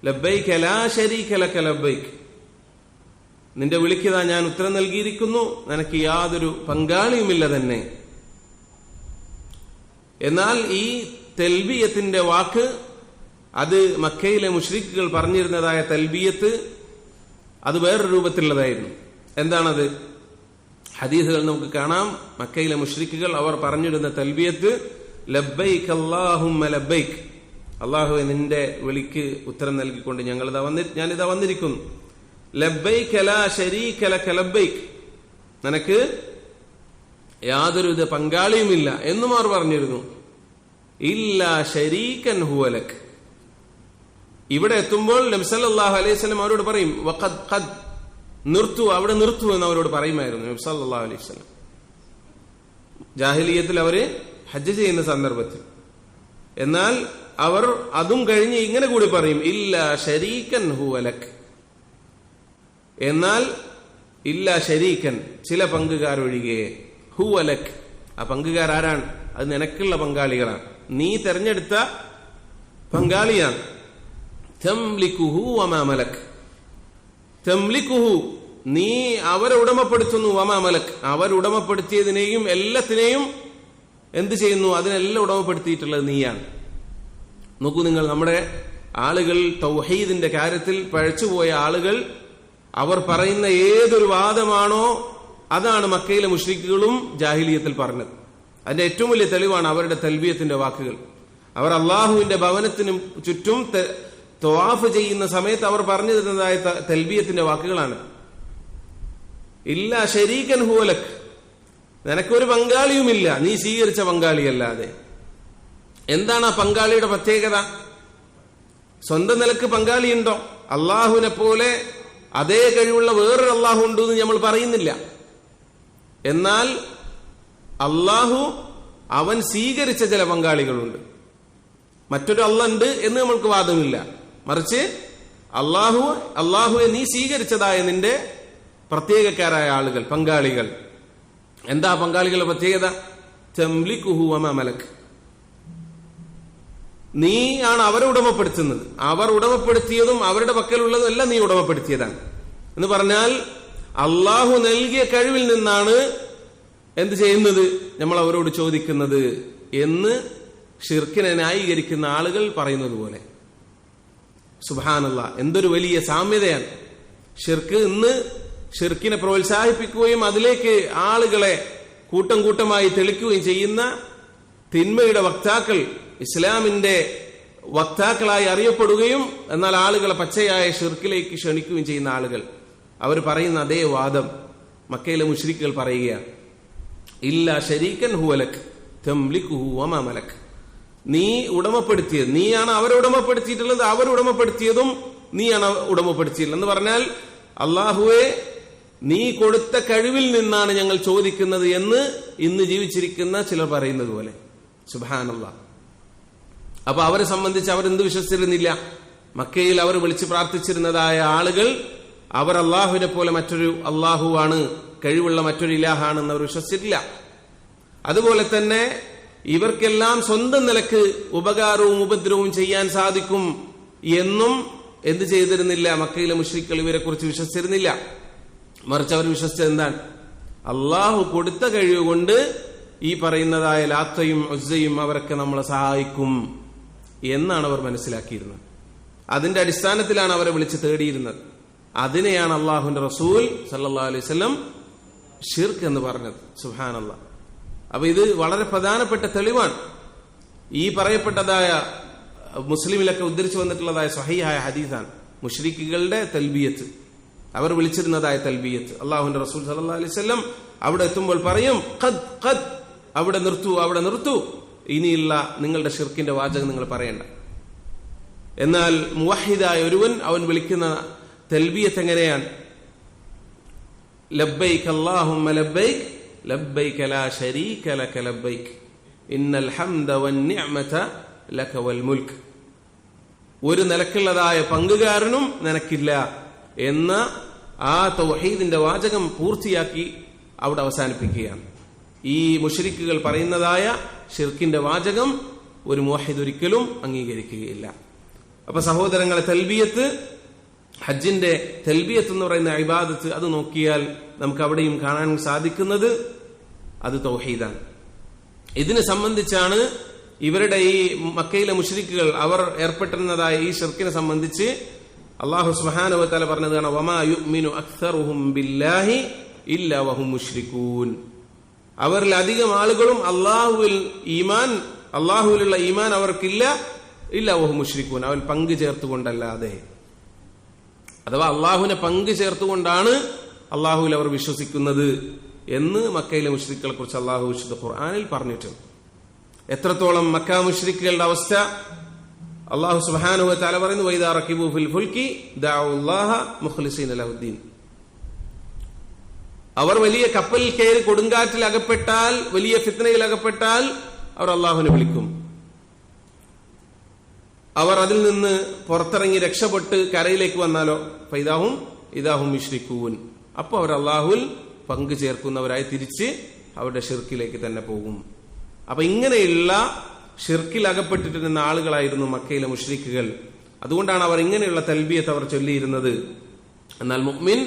ലബ്ബൈക ലാ ശരീക ലക ലബ്ബൈക, നിന്റെ വിളിക്കതാ ഞാൻ ഉത്തരം നൽകിയിരിക്കുന്നു, നിനക്ക് യാതൊരു പങ്കാളിയുമില്ല തന്നെ. എന്നാൽ ഈ തൽബിയത്തിന്റെ വാക്ക്, അത് മക്കയിലെ മുശ്രിക്കുകൾ പറഞ്ഞിരുന്നതായ തൽബിയത്ത്, അത് വേറൊരു രൂപത്തിലുള്ളതായിരുന്നു. എന്താണത്? ഹദീസുകൾ നമുക്ക് കാണാം. മക്കയിലെ മുശ്രിക്കുകൾ അവർ പറഞ്ഞിരുന്ന തൽബിയത്ത് ലബ്ബൈക അല്ലാഹുമ്മ ലബ്ബൈക, അല്ലാഹുവേ നിന്റെ വിളിക്ക് ഉത്തരം നൽകിക്കൊണ്ട് ഞാനിതാ വന്നിരിക്കുന്നു. ലബ്ബൈക ലാ ശരീക ലക ലബ്ബൈക, നിനക്ക് യാതൊരു പങ്കാളിയുമില്ല എന്നും അവർ പറഞ്ഞിരുന്നു. ഇല്ലാ ശരീകൻ ഹുവ ലക്. ഇവിടെ എത്തുമ്പോൾ നബി സല്ലല്ലാഹു അലൈഹി വസല്ലം അവരോട് പറയും വഖദ് ഖദ്, നിർത്തു, അവിടെ നിർത്തു എന്ന് അവരോട് പറയുമായിരുന്നു നബി സല്ലല്ലാഹു അലൈഹി വസല്ലം. ജാഹിലിയത്തിൽ അവര് ഹജ്ജ് ചെയ്യുന്ന സന്ദർഭത്തിൽ. എന്നാൽ അവർ അതും കഴിഞ്ഞ് ഇങ്ങനെ കൂടി പറയും ഇല്ലാ ശരീകൻ ഹുവ ലക്. എന്നാൽ ഇല്ലാ ശരീകൻ, ചില പങ്കുകാരൊഴികെ, ഹുവ ലക്, ആ പങ്കുകാരാരാണ്? അത് നിനക്കുള്ള പങ്കാളികളാണ്, നീ തെരഞ്ഞെടുത്ത പങ്കാളിയാണ്. തംലികുഹു വമാ മലക്, തംലികുഹു, നീ അവരെ ഉടമപ്പെടുത്തുന്നു, വമാ മലക്, അവരുടമപ്പെടുത്തിയതിനെയും എല്ലാത്തിനെയും എന്ത് ചെയ്യുന്നു? അതിനെല്ലാം ഉടമപ്പെടുത്തിയിട്ടുള്ളത് നീയാണ്. നോക്കൂ നിങ്ങൾ, നമ്മുടെ ആളുകൾ തൗഹീദിന്റെ കാര്യത്തിൽ പഴച്ചുപോയ ആളുകൾ, അവർ പറയുന്ന ഏതൊരു വാദമാണോ അതാണ് മക്കയിലെ മുശ്രിക്കുകളും ജാഹിലിയത്തിൽ പറഞ്ഞത്. അതിന്റെ ഏറ്റവും വലിയ തെളിവാണ് അവരുടെ തൽബിയത്തിന്റെ വാക്കുകൾ. അവർ അള്ളാഹുവിന്റെ ഭവനത്തിനും ചുറ്റും തവാഫ് ചെയ്യുന്ന സമയത്ത് അവർ പറഞ്ഞു തരുന്നതായ തൽബിയത്തിന്റെ വാക്കുകളാണ്. ഇല്ലാ ശരീകൻ ഹുവ ലക്, നിനക്കൊരു പങ്കാളിയുമില്ല, നീ സ്വീകരിച്ച പങ്കാളിയല്ലാതെ. എന്താണ് ആ പങ്കാളിയുടെ പ്രത്യേകത? സ്വന്തം നിലക്ക് പങ്കാളിയുണ്ടോ? അള്ളാഹുവിനെ പോലെ അതേ കഴിവുള്ള വേറൊരു അള്ളാഹു ഉണ്ടെന്ന് നമ്മൾ പറയുന്നില്ല. എന്നാൽ അള്ളാഹു അവൻ സ്വീകരിച്ച ചില പങ്കാളികളുണ്ട്. മറ്റൊരു അള്ളാഹ് ഉണ്ട് എന്ന് നമ്മൾക്ക് വാദമില്ല. മറിച്ച് അള്ളാഹുവെ നീ സ്വീകരിച്ചതായ നിന്റെ പ്രത്യേകക്കാരായ ആളുകൾ, പങ്കാളികൾ. എന്താ പങ്കാളികളുടെ പ്രത്യേകത? തംലികുഹു വമാ മലക്, നീ ആണ് അവരെ ഉടമപ്പെടുത്തുന്നത്. അവർ ഉടമപ്പെടുത്തിയതും അവരുടെ പക്കലുള്ളതും എല്ലാം നീ ഉടമപ്പെടുത്തിയതാണ്. എന്ന് പറഞ്ഞാൽ അള്ളാഹു നൽകിയ കഴിവിൽ നിന്നാണ് എന്ത് ചെയ്യുന്നത്? നമ്മൾ അവരോട് ചോദിക്കുന്നത് എന്ന് ഷിർക്കിനെ ന്യായീകരിക്കുന്ന ആളുകൾ പറയുന്നത് പോലെ. സുബ്ഹാനല്ലാഹ്, എന്തൊരു വലിയ സാമ്യതയാണ്. ഷിർക്ക് ഇന്ന് ഷിർക്കിനെ പ്രോത്സാഹിപ്പിക്കുകയും അതിലേക്ക് ആളുകളെ കൂട്ടം കൂട്ടമായി തെളിക്കുകയും ചെയ്യുന്ന തിന്മയുടെ വക്താക്കൾ ഇസ്ലാമിന്റെ വക്താക്കളായി അറിയപ്പെടുകയും എന്നാൽ ആളുകളെ പച്ചയായ ഷിർക്കിലേക്ക് ക്ഷണിക്കുകയും ചെയ്യുന്ന ആളുകൾ, അവർ പറയുന്ന അതേ വാദം മക്കയിലെ മുശ്രിക്കുകൾ പറയുകയാണ്. ഇല്ലാ ശരീകൻ ഹുവ ലക് തംലികുഹു വമാ മലക്, നീ ഉടമപ്പെടുത്തിയത്, നീയാണ് അവരെ ഉടമപ്പെടുത്തിയിട്ടുള്ളത്, അവർ ഉടമപ്പെടുത്തിയതും നീയാണ് ഉടമപ്പെടുത്തിയിട്ടുള്ളത്. എന്ന് പറഞ്ഞാൽ അള്ളാഹുവെ നീ കൊടുത്ത കഴിവിൽ നിന്നാണ് ഞങ്ങൾ ചോദിക്കുന്നത് എന്ന് ഇന്ന് ജീവിച്ചിരിക്കുന്ന ചിലർ പറയുന്നത് പോലെ. സുബ്ഹാനല്ലാഹ്. അപ്പൊ അവരെ സംബന്ധിച്ച് അവരെന്ത് വിശ്വസിച്ചിരുന്നില്ല? മക്കയിൽ അവർ വിളിച്ച് പ്രാർത്ഥിച്ചിരുന്നതായ ആളുകൾ അവർ അള്ളാഹുവിനെ പോലെ മറ്റൊരു അള്ളാഹുവാണ്, കഴിവുള്ള മറ്റൊരു ഇലാഹാണെന്ന് അവർ വിശ്വസിച്ചിട്ടില്ല. അതുപോലെ തന്നെ ഇവർക്കെല്ലാം സ്വന്തം നിലക്ക് ഉപകാരവും ഉപദ്രവവും ചെയ്യാൻ സാധിക്കും എന്നും എന്ത് ചെയ്തിരുന്നില്ല? മക്കയിലെ മുശ്രിക്കുകൾ ഇവരെ കുറിച്ച് വിശ്വസിച്ചിരുന്നില്ല. മറിച്ച് അവർ വിശ്വസിച്ചത് എന്താണ്? അള്ളാഹു കൊടുത്ത കഴിവ് കൊണ്ട് ഈ പറയുന്നതായ ലാത്തയും ഉസ്സയും അവരൊക്കെ നമ്മളെ സഹായിക്കും എന്നാണ് അവർ മനസ്സിലാക്കിയിരുന്നത്. അതിന്റെ അടിസ്ഥാനത്തിലാണ് അവരെ വിളിച്ച് തേടിയിരുന്നത്. അതിനെയാണ് അള്ളാഹുവിന്റെ റസൂൽ സല്ലല്ലാഹു അലൈഹി വസല്ലം ഷിർക്ക് എന്ന് പറഞ്ഞത്. സുബ്ഹാനല്ലാഹ്. അപ്പൊ ഇത് വളരെ പ്രധാനപ്പെട്ട തെളിവാണ്. ഈ പറയപ്പെട്ടതായ മുസ്ലിമിലൊക്കെ ഉദ്ധരിച്ചു വന്നിട്ടുള്ളതായ സ്വഹീഹായ ഹദീസാണ് മുശ്രിക്കുകളുടെ തൽബിയത്ത്, അവർ വിളിച്ചിരുന്നതായ തൽബിയത്ത്. അള്ളാഹുവിന്റെ റസൂൽ സല്ലല്ലാഹു അലൈഹി വസല്ലം അവിടെ എത്തുമ്പോൾ പറയും ഖദ് ഖദ്, അവിടെ നിർത്തു, അവിടെ നിർത്തു, ഇനിയുള്ള നിങ്ങളുടെ ഷിർക്കിന്റെ വാചകം നിങ്ങൾ പറയണ്ട. എന്നാൽ മുവഹിദായ ഒരുവൻ അവൻ വിളിക്കുന്ന തൽബിയത്ത് എങ്ങനെയാണ്? ലബ്ബൈക അല്ലാഹുമ്മ ലബ്ബൈക ലബ്ബൈക ലാ ശരീക ലക ലബ്ബൈക ഇന്നൽ ഹംദ വന്നിഅമത ലക വൽ മുൽക്ക്. ഒരു നിലക്കുള്ളതായ പങ്കുകാരനും നിനക്കില്ല എന്ന ആ തൗഹീദിന്റെ വാചകം പൂർത്തിയാക്കി അവിടെ അവസാനിപ്പിക്കുകയാണ്. ഈ മുശ്രിക്കുകൾ പറയുന്നതായ ഷിർക്കിന്റെ വാചകം ഒരു മുവഹിദ് ഒരിക്കലും അംഗീകരിക്കുകയില്ല. അപ്പൊ സഹോദരങ്ങളെ, തൽബിയത്ത്, ഹജ്ജിന്റെ തൽബിയത്ത് എന്ന് പറയുന്ന ഇബാദത്ത്, അത് നോക്കിയാൽ നമുക്ക് അവിടെയും കാണാൻ സാധിക്കുന്നത് അത് തൗഹീദാണ്. ഇതിനെ സംബന്ധിച്ചാണ് ഇവരുടെ ഈ മക്കയിലെ മുശ്രിക്കുകൾ അവർ ഏർപ്പെട്ടിരുന്നതായ ഈ ഷിർക്കിനെ സംബന്ധിച്ച് അല്ലാഹു സുബ്ഹാനഹു വ തആല പറഞ്ഞതാണ് വമാ യുഅ്മിനു അക്സറുഹും ബില്ലാഹി ഇല്ലാ വഹും മുശ്രികൂൻ. അവരിൽ അധികം ആളുകളും അള്ളാഹുവിലുള്ള ഈമാൻ അവർക്കില്ല, ഇല്ലാ വഹും മുശ്രികൂൻ, അവൻ പങ്കു ചേർത്തുകൊണ്ടല്ലാതെ. അഥവാ അള്ളാഹുവിനെ പങ്കു ചേർത്തുകൊണ്ടാണ് അള്ളാഹുവിൽ അവർ വിശ്വസിക്കുന്നത് എന്ന് മക്കയിലെ മുശ്രിക്കുകളെ കുറിച്ച് അള്ളാഹു വിശുദ്ധ ഖുർആനിൽ പറഞ്ഞിട്ടുണ്ട്. എത്രത്തോളം മക്ക മുശ്രിക്കുകളുടെ അവസ്ഥ അല്ലാഹു സുബ്ഹാനഹു വ തആല പറയുന്നു, വൈദാ റകിബു ഫിൽ ഫുൽകി ദഅഉല്ലാഹ മുഖ്ലിസീന ലഹുദ്ദീൻ. അവർ വലിയ കപ്പലിൽ കയറി കൊടുങ്കാറ്റിൽ അകപ്പെട്ടാൽ, വലിയ ഫിത്നയിൽ അകപ്പെട്ടാൽ അവർ അള്ളാഹുവിനെ വിളിക്കും. അവർ അതിൽ നിന്ന് പുറത്തിറങ്ങി രക്ഷപ്പെട്ട് കരയിലേക്ക് വന്നാലോ ഇദാഹും യുശ്രികൂൻ, അപ്പോൾ അവർ അള്ളാഹുവിൽ പങ്കു ചേർക്കുന്നവരായി തിരിച്ച് അവരുടെ ഷിർക്കിലേക്ക് തന്നെ പോകും. അപ്പൊ ഇങ്ങനെയുള്ള ഷിർക്കിൽ അകപ്പെട്ടിട്ടിരുന്ന ആളുകളായിരുന്നു മക്കയിലെ മുശ്രിക്കുകൾ. അതുകൊണ്ടാണ് അവർ ഇങ്ങനെയുള്ള തൽബിയത്ത് അവർ ചൊല്ലിയിരുന്നത്. എന്നാൽ മുഅ്മിൻ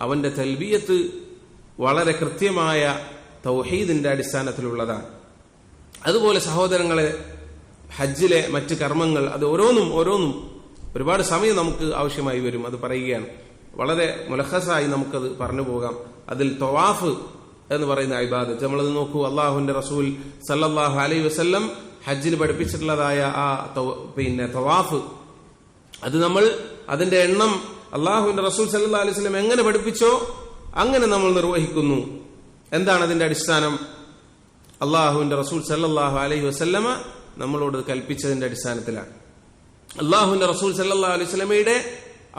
അവന്റെ തൽബിയത്ത് വളരെ കൃത്യമായ തൗഹീദിന്റെ അടിസ്ഥാനത്തിലുള്ളതാണ്. അതുപോലെ സഹോദരങ്ങളെ, ഹജ്ജിലെ മറ്റ് കർമ്മങ്ങൾ അത് ഓരോന്നും ഒരുപാട് സമയം നമുക്ക് ആവശ്യമായി വരും. അത് പറയുകയാണ്, വളരെ മുലഖസായി നമുക്കത് പറഞ്ഞു പോകാം. അതിൽ തവാഫ് എന്ന് പറയുന്ന ഇബാദത്ത് നമ്മളത് നോക്കൂ. അള്ളാഹുവിന്റെ റസൂൽ സല്ലല്ലാഹു അലൈഹി വസല്ലം ഹജ്ജിന് പഠിപ്പിച്ചിട്ടുള്ളതായ ആ തവാഫ്, അത് നമ്മൾ അതിന്റെ എണ്ണം അള്ളാഹുവിന്റെ റസൂൽ സല്ലല്ലാഹു അലൈഹി വസല്ലം എങ്ങനെ പഠിപ്പിച്ചോ അങ്ങനെ നമ്മൾ നിർവഹിക്കുന്നു. എന്താണ് അതിന്റെ അടിസ്ഥാനം? അള്ളാഹുവിന്റെ റസൂൽ സല്ലല്ലാഹു അലൈഹി വസല്ലമ നമ്മളോട് കൽപ്പിച്ചതിന്റെ അടിസ്ഥാനത്തിലാണ്. അള്ളാഹുവിന്റെ റസൂൽ സല്ലല്ലാഹു അലൈഹി വസല്ലമയുടെ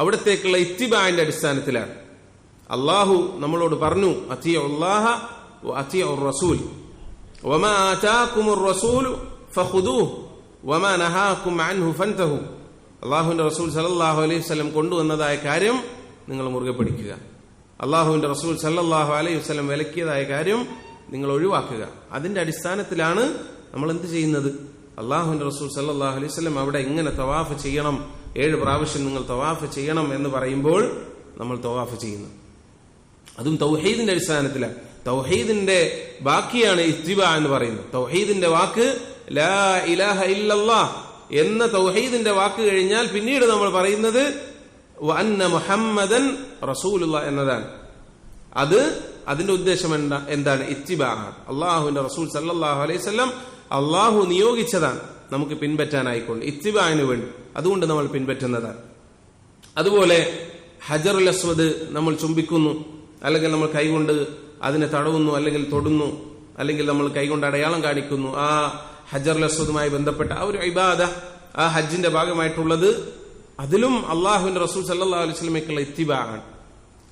അവിടത്തേക്കുള്ള ഇത്തിബാന്റെ അടിസ്ഥാനത്തിലാണ്. അള്ളാഹു നമ്മളോട് പറഞ്ഞു, അത്തിഉല്ലാഹ വ അത്തിഉർ റസൂൽ വമാ ആതാകുമുർ റസൂലു ഫഖുദൂഹു വമാ നഹാകും അൻഹു ഫൻതഹു. അള്ളാഹുവിന്റെ റസൂൽ സല്ലല്ലാഹു അലൈഹി വസല്ലം കൊണ്ടുവന്നതായ കാര്യം നിങ്ങൾ മുറുകെ പിടിക്കുക. അള്ളാഹുവിന്റെ റസൂൽ സല്ലല്ലാഹു അലൈഹി വസല്ലം വിലക്കിയതായ കാര്യം നിങ്ങൾ ഒഴിവാക്കുക. അതിന്റെ അടിസ്ഥാനത്തിലാണ് നമ്മൾ എന്ത് ചെയ്യുന്നത്? അള്ളാഹുവിന്റെ റസൂൽ സല്ലല്ലാഹു അലൈഹി വസല്ലം അവിടെ ഇങ്ങനെ തവാഫ് ചെയ്യണം, 7 പ്രാവശ്യം നിങ്ങൾ തവാഫ് ചെയ്യണം എന്ന് പറയുമ്പോൾ നമ്മൾ തവാഫ് ചെയ്യുന്നു. അതും തൗഹീദിന്റെ അടിസ്ഥാനത്തിലാണ്. തൗഹീദിന്റെ ബാക്കിയാണ് ഇത്തിബാ എന്ന് പറയുന്നത്. തൗഹീദിന്റെ വാക്ക് ലാ ഇലാഹ ഇല്ലല്ലാഹ് എന്ന തൗഹീദിന്റെ വാക്ക് കഴിഞ്ഞാൽ പിന്നീട് നമ്മൾ പറയുന്നത് വഅന്ന മുഹമ്മദൻ റസൂലുള്ളാഹ് എന്നതാണ്. അതിന്റെ ഉദ്ദേശം എന്താണ്? ഇത്തിബാ. അള്ളാഹുവിന്റെ റസൂൽ സല്ലല്ലാഹു അലൈഹി വസല്ലം അള്ളാഹു നിയോഗിച്ചതാണ് നമുക്ക് പിൻപറ്റാനായിക്കൊണ്ട്, ഇത്തിബാന് വേണ്ടി. അതുകൊണ്ട് നമ്മൾ പിൻപറ്റുന്നതാണ്. അതുപോലെ ഹജറുൽ അസ്വദ് നമ്മൾ ചുംബിക്കുന്നു, അല്ലെങ്കിൽ നമ്മൾ കൈകൊണ്ട് അതിനെ തടവുന്നു, അല്ലെങ്കിൽ തൊടുന്നു, അല്ലെങ്കിൽ നമ്മൾ കൈകൊണ്ട് അടയാളം കാണിക്കുന്നു. ആ ഹജറുൽ അസ്വദുമായി ബന്ധപ്പെട്ട ആ ഒരു ഇബാദ, ആ ഹജ്ജിന്റെ ഭാഗമായിട്ടുള്ളത്, അതിലും അള്ളാഹുവിന്റെ റസൂൽ സല്ലല്ലാഹു അലൈഹി വസല്ലമയ്ക്കുള്ള ഇത്തിബാ ആണ്.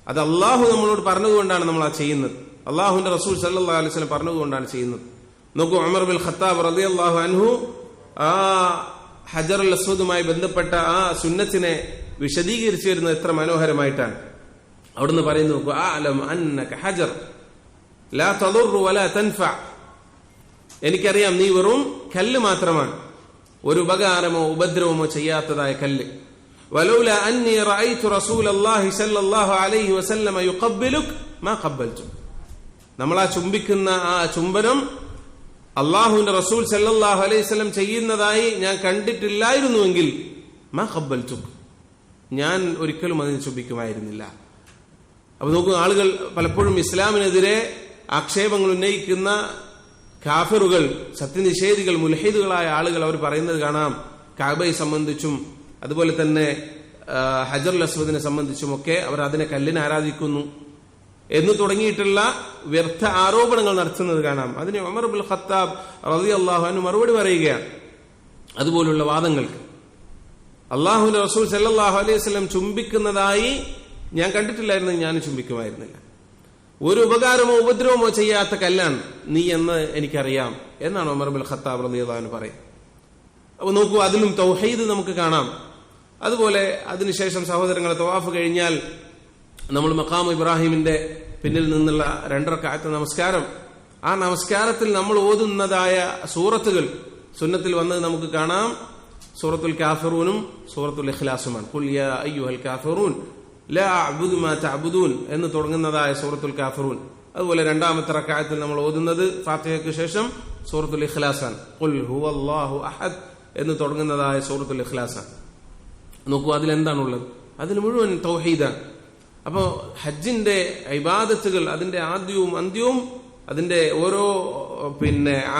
അത് അള്ളാഹു നമ്മളോട് പറഞ്ഞതുകൊണ്ടാണ് നമ്മൾ ആ ചെയ്യുന്നത്. അള്ളാഹുവിന്റെ റസൂൽ സല്ലല്ലാഹു അലൈഹി വസല്ലം പറഞ്ഞതുകൊണ്ടാണ് ചെയ്യുന്നത്. നോക്കൂ, ഉമർ ബിൻ ഖത്താബ് റളിയല്ലാഹു അൻഹു ആ ഹജറുൽ അസ്വദുമായി ബന്ധപ്പെട്ട ആ സുന്നത്തിനെ വിശദീകരിച്ചു വരുന്നത് എത്ര മനോഹരമായിട്ടാണ്. അവിടുന്ന് പറയുന്നു, നോക്കൂ, അഅലം അന്നക ഹജർ ലാ തദുറു വലാ തൻഫഅ. എനിക്കറിയാം നീ വെറും കല്ല് മാത്രമാണ്, ഒരു ഉപകാരമോ ഉപദ്രവമോ ചെയ്യാത്തതായ കല്ല്. വലൗല അന്നി റഅയ്തു റസൂലല്ലാഹി സ്വല്ലല്ലാഹു അലൈഹി വസല്ലമ യുഖബ്ബിലുക മാ ഖബ്ബൽതു. നമ്മൾ ആ ചുംബിക്കുന്ന ആ ചുംബനം അള്ളാഹുവിന്റെ റസൂൽ സല്ലല്ലാഹു അലൈഹി വസല്ലം ചെയ്യുന്നതായി ഞാൻ കണ്ടിട്ടില്ലായിരുന്നുവെങ്കിൽ മാ ഖബ്ബൽതു, ഞാൻ ഒരിക്കലും അതിനെ ചുംബിക്കുമായിരുന്നില്ല. അപ്പൊ നോക്കൂ, ആളുകൾ പലപ്പോഴും ഇസ്ലാമിനെതിരെ ആക്ഷേപങ്ങൾ ഉന്നയിക്കുന്ന കാഫിറുകൾ, സത്യനിഷേധികൾ, മുൽഹിദുകളായ ആളുകൾ അവർ പറയുന്നത് കാണാം, കഅബയെ സംബന്ധിച്ചും അതുപോലെ തന്നെ ഹജറുൽ അസ്വദിനെ സംബന്ധിച്ചുമൊക്കെ അവർ അതിനെ കല്ലിനെ ആരാധിക്കുന്നു എന്ന് തുടങ്ങിയിട്ടുള്ള വ്യർത്ഥ ആരോപണങ്ങൾ നടത്തുന്നത് കാണാം. അതിന് ഉമർ ബിൻ ഖത്താബ് റളിയല്ലാഹു അൻഹു മറുപടി പറയുകയാണ് അതുപോലുള്ള വാദങ്ങൾക്ക്. അള്ളാഹുവിന്റെ റസൂൽ സല്ലല്ലാഹു അലൈഹി വസല്ലം ചുംബിക്കുന്നതായി ഞാൻ കണ്ടിട്ടില്ലായിരുന്നു, ഞാൻ ചുംബിക്കുമായിരുന്നില്ല. ഒരു ഉപകാരമോ ഉപദ്രവമോ ചെയ്യാത്ത കല്ലാണ് നീ എന്ന് എനിക്കറിയാം എന്നാണ് ഉമർ ബിൻ ഖത്താബ് റളിയല്ലാഹു അൻഹു പറയുന്നത്. അപ്പൊ നോക്കൂ, അതിലും തൗഹീദ് നമുക്ക് കാണാം. അതുപോലെ അതിനുശേഷം സഹോദരങ്ങളെ, തവാഫ് കഴിഞ്ഞാൽ നമ്മൾ മഖാം ഇബ്രാഹിമിന്റെ പിന്നിൽ നിന്നുള്ള 2 റക്അത്ത് നമസ്കാരം, ആ നമസ്കാരത്തിൽ നമ്മൾ ഓതുന്നതായ സൂറത്തുകൾ സുന്നത്തിൽ വന്നത് നമുക്ക് കാണാം. സൂറത്തുൽ കാഫിറൂനും സൂറത്തുൽ ഇഖ്ലാസുമാണ്. ഖുൽ യാ അയ്യുഹൽ കാഫിറൂൻ ലാ അഅ്ബുദു മാ തഅ്ബുദൂൻ എന്ന് തുടങ്ങുന്നതായ സൂറത്തുൽ കാഫിറൂൻ. അതുപോലെ 2ാമത്തെ റക്അത്തിൽ നമ്മൾ ഓതുന്നത് ഫാത്തിഹയ്ക്ക് ശേഷം സൂറത്തുൽ ഇഖ്ലാസാണ്. ഖുൽ ഹുവല്ലാഹു അഹദ് എന്ന് തുടങ്ങുന്നതായ സൂറത്തുൽ ഇഖ്ലാസാണ്. നോക്കൂ, അതിലെന്താണുള്ളത്? അതിൽ മുഴുവൻ തൗഹീദാണ്. അപ്പോ ഹജ്ജിന്റെ ഇബാദത്തുകൾ, അതിന്റെ ആദ്യവും അന്ത്യവും, അതിന്റെ ഓരോ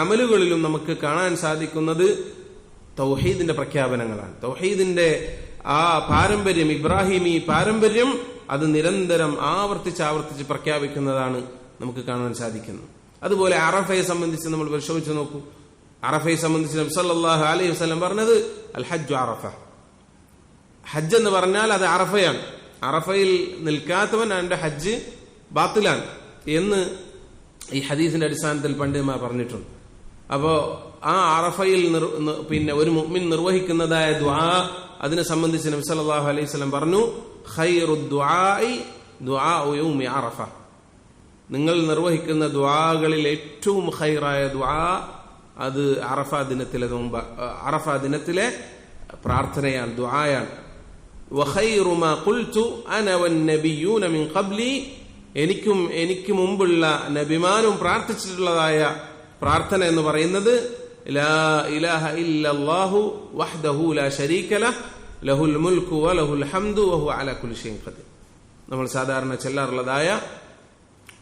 അമലുകളിലും നമുക്ക് കാണാൻ സാധിക്കുന്നത് തൗഹീദിന്റെ പ്രഖ്യാപനങ്ങളാണ്. തൗഹീദിന്റെ ആ പാരമ്പര്യം, ഇബ്രാഹിമി പാരമ്പര്യം, അത് നിരന്തരം ആവർത്തിച്ച് പ്രഖ്യാപിക്കുന്നതാണ് നമുക്ക് കാണാൻ സാധിക്കുന്നത്. അതുപോലെ അറഫയെ സംബന്ധിച്ച് നമ്മൾ പരിശോധിച്ചു നോക്കൂ. അറഫയെ സംബന്ധിച്ച് നബി സല്ലല്ലാഹു അലൈഹി വസല്ലം പറഞ്ഞത് അൽ ഹജ്ജു അറഫ. ഹജ്ജ് എന്ന് പറഞ്ഞാൽ അത് അറഫയാണ്. അറഫയിൽ നിൽക്കാത്തവൻ അവന്റെ ഹജ്ജ് ബാത്തിലാണ് എന്ന് ഈ ഹദീസിന്റെ അടിസ്ഥാനത്തിൽ പണ്ഡിതന്മാർ പറഞ്ഞിട്ടുണ്ട്. അപ്പോ ആ അറഫയിൽ പിന്നെ ഒരു മുഅ്മിൻ നിർവഹിക്കുന്നതായ ദുആ, അതിനെ സംബന്ധിച്ച് നബി സല്ലല്ലാഹു അലൈഹി വസല്ലം പറഞ്ഞു, ഖൈറു ദുആഇ ദുആഉ യൗമി അറഫ. നിങ്ങൾ നിർവഹിക്കുന്ന ദുആകളിൽ ഏറ്റവും ഖൈറായ ദുആ അത് അറഫ ദിനത്തിലെ പ്രാർത്ഥനയാണ്, ദുആയാണ്. വഖൈറു മാ ഖുൽതു അന വന്നബിയ്യൂന മിൻ ഖബ്ലി, എനിക്ക് മുമ്പുള്ള നബിമാരും പ്രാർത്ഥിച്ചിട്ടുള്ളതായ പ്രാർത്ഥന എന്ന് പറയുന്നത് ലാ ഇലാഹ ഇല്ലല്ലാഹു വഹ്ദഹു ലാ ശരീക ലഹ് ലഹുൽ മുൽക്കു വലഹുൽ ഹംദു വഹുവ അലാ കുല്ലി ഷൈഇൻ ഖദീർ. നമ്മൾ സാധാരണ ചെല്ലാറുള്ളതായ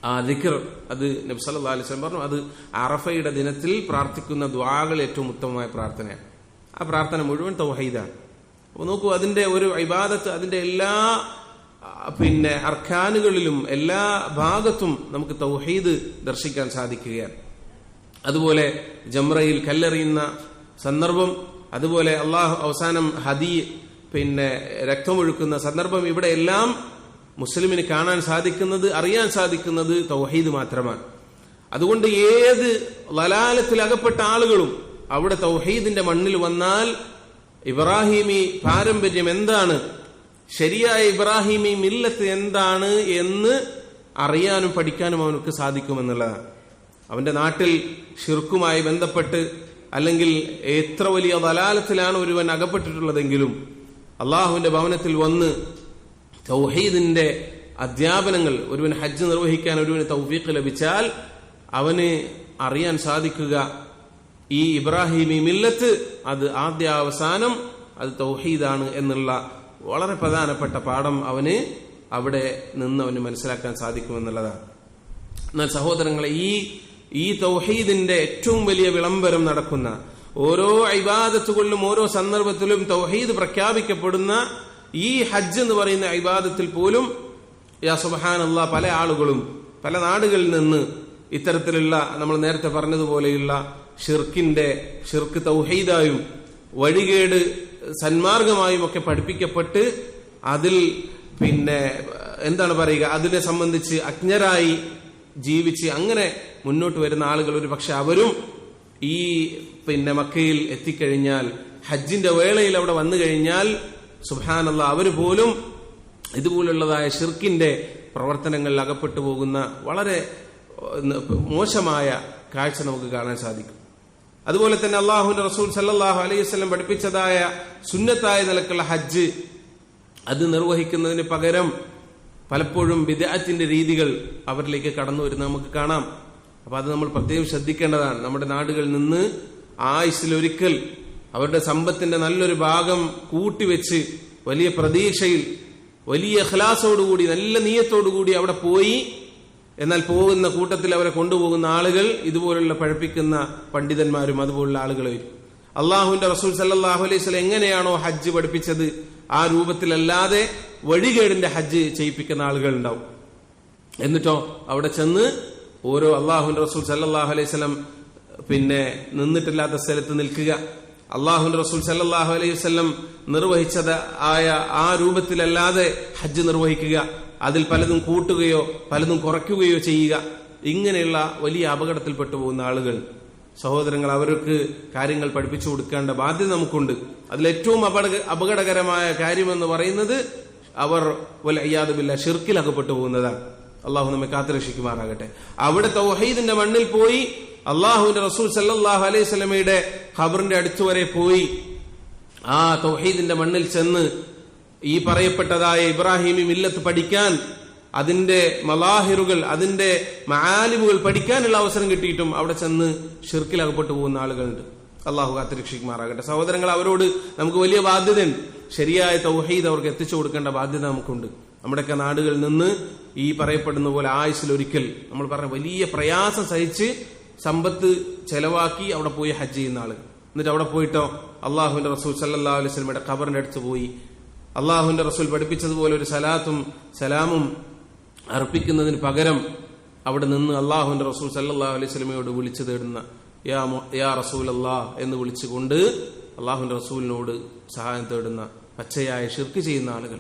ആ ദിക്ർ, അത് നബി സല്ലല്ലാഹു അലൈഹി വസല്ലം പറഞ്ഞു, അത് അറഫയുടെ ദിനത്തിൽ പ്രാർത്ഥിക്കുന്ന ദുആകൾ ഏറ്റവും ഉത്തമമായ പ്രാർത്ഥനയാണ്. ആ പ്രാർത്ഥന മുഴുവൻ തൗഹീദാണ്. അപ്പോൾ നോക്കൂ, അതിന്റെ ഒരു ഇബാദത്ത് അതിന്റെ എല്ലാ പിന്നെ അർക്കാനുകളിലും എല്ലാ ഭാഗത്തും നമുക്ക് തൗഹീദ് ദർശിക്കാൻ സാധിക്കുകയാണ്. അതുപോലെ ജംറയിൽ കല്ലെറിയുന്ന സന്ദർഭം, അതുപോലെ അള്ളാഹു അവസാനം പിന്നെ രക്തമൊഴുക്കുന്ന സന്ദർഭം, ഇവിടെ എല്ലാം മുസ്ലിമിന് കാണാൻ സാധിക്കുന്നത്, അറിയാൻ സാധിക്കുന്നത് തൗഹീദ് മാത്രമാണ്. അതുകൊണ്ട് ഏത് ലലാലത്തിൽ അകപ്പെട്ട ആളുകളും അവിടെ തൗഹീദിന്റെ മണ്ണിൽ വന്നാൽ ഇബ്രാഹിമി പാരമ്പര്യം എന്താണ്, ശരിയായ ഇബ്രാഹിമി മില്ലത്ത് എന്താണ് എന്ന് അറിയാനും പഠിക്കാനും അവനക്ക് സാധിക്കുമെന്നുള്ളതാണ്. അവന്റെ നാട്ടിൽ ഷിർക്കുമായി ബന്ധപ്പെട്ട് അല്ലെങ്കിൽ എത്ര വലിയ ദലാലത്തിലാണ് ഒരുവൻ അകപ്പെട്ടിട്ടുള്ളതെങ്കിലും അള്ളാഹുവിന്റെ ഭവനത്തിൽ വന്ന് തൗഹീദിന്റെ അധ്യാപനങ്ങൾ, ഒരുവൻ ഹജ്ജ് നിർവഹിക്കാൻ ഒരുവന് തൗഫീഖ് ലഭിച്ചാൽ അവന് അറിയാൻ സാധിക്കുക ഈ ഇബ്രാഹിമി മില്ലത്ത് അത് ആദ്യ അവസാനം അത് തൗഹീദാണ് എന്നുള്ള വളരെ പ്രധാനപ്പെട്ട പാഠം അവന് അവിടെ നിന്ന് അവന് മനസ്സിലാക്കാൻ സാധിക്കുമെന്നുള്ളതാണ്. എന്നാൽ സഹോദരങ്ങളെ, ഈ തൗഹീദിന്റെ ഏറ്റവും വലിയ വിളംബരം നടക്കുന്ന ഓരോ ഇബാദത്തുകളിലും ഓരോ സന്ദർഭത്തിലും തൗഹീദ് പ്രഖ്യാപിക്കപ്പെടുന്ന ഈ ഹജ്ജ് എന്ന് പറയുന്ന ഇബാദത്തിൽ പോലും യാ സുബ്ഹാനല്ലാഹ് പല ആളുകളും പല നാടുകളിൽ നിന്ന് ഇത്തരത്തിലുള്ള നമ്മൾ നേരത്തെ പറഞ്ഞതുപോലെയുള്ള ഷിർക്ക് തൗഹീദായും വഴികേട് സന്മാർഗമായും ഒക്കെ പഠിപ്പിക്കപ്പെട്ട് അതിൽ പിന്നെ എന്താണ് പറയുക, അതിനെ സംബന്ധിച്ച് അജ്ഞരായി ജീവിച്ച് അങ്ങനെ മുന്നോട്ട് വരുന്ന ആളുകൾ ഒരു പക്ഷെ അവരും ഈ പിന്നെ മക്കയിൽ എത്തിക്കഴിഞ്ഞാൽ, ഹജ്ജിന്റെ വേളയിൽ അവിടെ വന്നു കഴിഞ്ഞാൽ സുബ്ഹാനല്ലാഹ് അവർ പോലും ഇതുപോലുള്ളതായ ഷിർക്കിന്റെ പ്രവർത്തനങ്ങളിൽ അകപ്പെട്ടു പോകുന്ന വളരെ മോശമായ കാഴ്ച നമുക്ക് കാണാൻ സാധിക്കും. അതുപോലെ തന്നെ അള്ളാഹുവിന്റെ റസൂൽ സല്ലല്ലാഹു അലൈഹി വസല്ലം പഠിപ്പിച്ചതായ സുന്നത്തായ നിലക്കുള്ള ഹജ്ജ് അത് നിർവഹിക്കുന്നതിന് പകരം പലപ്പോഴും ബിദ്അത്തിന്റെ രീതികൾ അവരിലേക്ക് കടന്നു വരുന്നത് നമുക്ക് കാണാം. അപ്പൊ അത് നമ്മൾ പ്രത്യേകം ശ്രദ്ധിക്കേണ്ടതാണ്. നമ്മുടെ നാടുകളിൽ നിന്ന് ആയുസ്സിലൊരിക്കൽ അവരുടെ സമ്പത്തിന്റെ നല്ലൊരു ഭാഗം കൂട്ടിവെച്ച് വലിയ പ്രതീക്ഷയിൽ വലിയ ഇഖ്ലാസോടുകൂടി നല്ല നിയ്യത്തോടുകൂടി അവിടെ പോയി, എന്നാൽ പോകുന്ന കൂട്ടത്തിൽ അവരെ കൊണ്ടുപോകുന്ന ആളുകൾ ഇതുപോലുള്ള പഴപ്പിക്കുന്ന പണ്ഡിതന്മാരും അതുപോലുള്ള ആളുകളായിരിക്കും. അള്ളാഹുവിന്റെ റസൂൽ സല്ലല്ലാഹു അലൈഹി വസല്ലം എങ്ങനെയാണോ ഹജ്ജ് പഠിപ്പിച്ചത് ആ രൂപത്തിലല്ലാതെ വഴികേടിന്റെ ഹജ്ജ് ചെയ്യിപ്പിക്കുന്ന ആളുകൾ ഉണ്ടാവും. എന്നിട്ടോ അവിടെ ചെന്ന് ഓരോ അള്ളാഹുവിന്റെ റസൂൽ സല്ലല്ലാഹു അലൈഹി വസല്ലം പിന്നെ നിന്നിട്ടില്ലാത്ത സ്ഥലത്ത് നിൽക്കുക, അള്ളാഹുവിന്റെ റസൂൽ സല്ലല്ലാഹു അലൈഹി വസല്ലം നിർവഹിച്ചത് ആയ ആ രൂപത്തിലല്ലാതെ ഹജ്ജ് നിർവഹിക്കുക, അതിൽ പലതും കൂട്ടുകയോ പലതും കുറയ്ക്കുകയോ ചെയ്യുക, ഇങ്ങനെയുള്ള വലിയ അപകടത്തിൽപ്പെട്ടു പോകുന്ന ആളുകൾ. സഹോദരങ്ങൾ, അവർക്ക് കാര്യങ്ങൾ പഠിപ്പിച്ചു കൊടുക്കേണ്ട ബാധ്യത നമുക്കുണ്ട്. അതിലേറ്റവും അപകടകരമായ കാര്യമെന്ന് പറയുന്നത് അവർ വൽഇയാദു ബില്ലാഹ് ഷിർക്കിൽ അകപ്പെട്ടു പോകുന്നതാണ്. അള്ളാഹു നമ്മെ കാത്തുരക്ഷിക്കുമാറാകട്ടെ. അവിടെ തൗഹീദിന്റെ മണ്ണിൽ പോയി അള്ളാഹുവിന്റെ റസൂൽ സല്ലല്ലാഹു അലൈഹി വസല്ലമയുടെ ഖബറിന്റെ അടുത്ത് വരെ പോയി ആ തൗഹീദിന്റെ മണ്ണിൽ ചെന്ന് ഈ പറയപ്പെട്ടതായ ഇബ്രാഹിമി മില്ലത്ത് പഠിക്കാൻ, അതിന്റെ മലാഹിറുകൾ അതിന്റെ മആലിമുകൾ പഠിക്കാനുള്ള അവസരം കിട്ടിയിട്ടും അവിടെ ചെന്ന് ഷിർക്കിൽ അകപ്പെട്ടു പോകുന്ന ആളുകളുണ്ട്. അള്ളാഹു കാത്തുരക്ഷിക്കുമാറാകട്ടെ. സഹോദരങ്ങൾ, അവരോട് നമുക്ക് വലിയ ബാധ്യതയുണ്ട്. ശരിയായ തൗഹീദ് അവർക്ക് എത്തിച്ചു കൊടുക്കേണ്ട ബാധ്യത നമുക്കുണ്ട്. നമ്മുടെയൊക്കെ നാടുകളിൽ നിന്ന് ഈ പറയപ്പെടുന്ന പോലെ ആയുസ്സിലൊരിക്കൽ നമ്മൾ പറഞ്ഞ വലിയ പ്രയാസം സഹിച്ച് സമ്പത്ത് ചെലവാക്കി അവിടെ പോയി ഹജ്ജ് ചെയ്യുന്ന ആളുകൾ, എന്നിട്ട് അവിടെ പോയിട്ടോ അള്ളാഹുവിന്റെ റസൂൽ സല്ലല്ലാഹു അലൈഹി വസല്ലമയുടെ ഖബറിന്റെ അടുത്ത് പോയി അള്ളാഹുവിന്റെ റസൂൽ പഠിപ്പിച്ചതുപോലെ ഒരു സലാത്തും സലാമും അർപ്പിക്കുന്നതിന് പകരം അവിടെ നിന്ന് അള്ളാഹുവിന്റെ റസൂൽ സല്ലല്ലാഹു അലൈഹി വസല്ലമയോട് വിളിച്ചു തേടുന്ന യാ റസൂലല്ലാഹ് എന്ന് വിളിച്ചുകൊണ്ട് അള്ളാഹുവിന്റെ റസൂലിനോട് സഹായം തേടുന്ന പച്ചയായ ശിർക്ക് ചെയ്യുന്ന ആളുകൾ,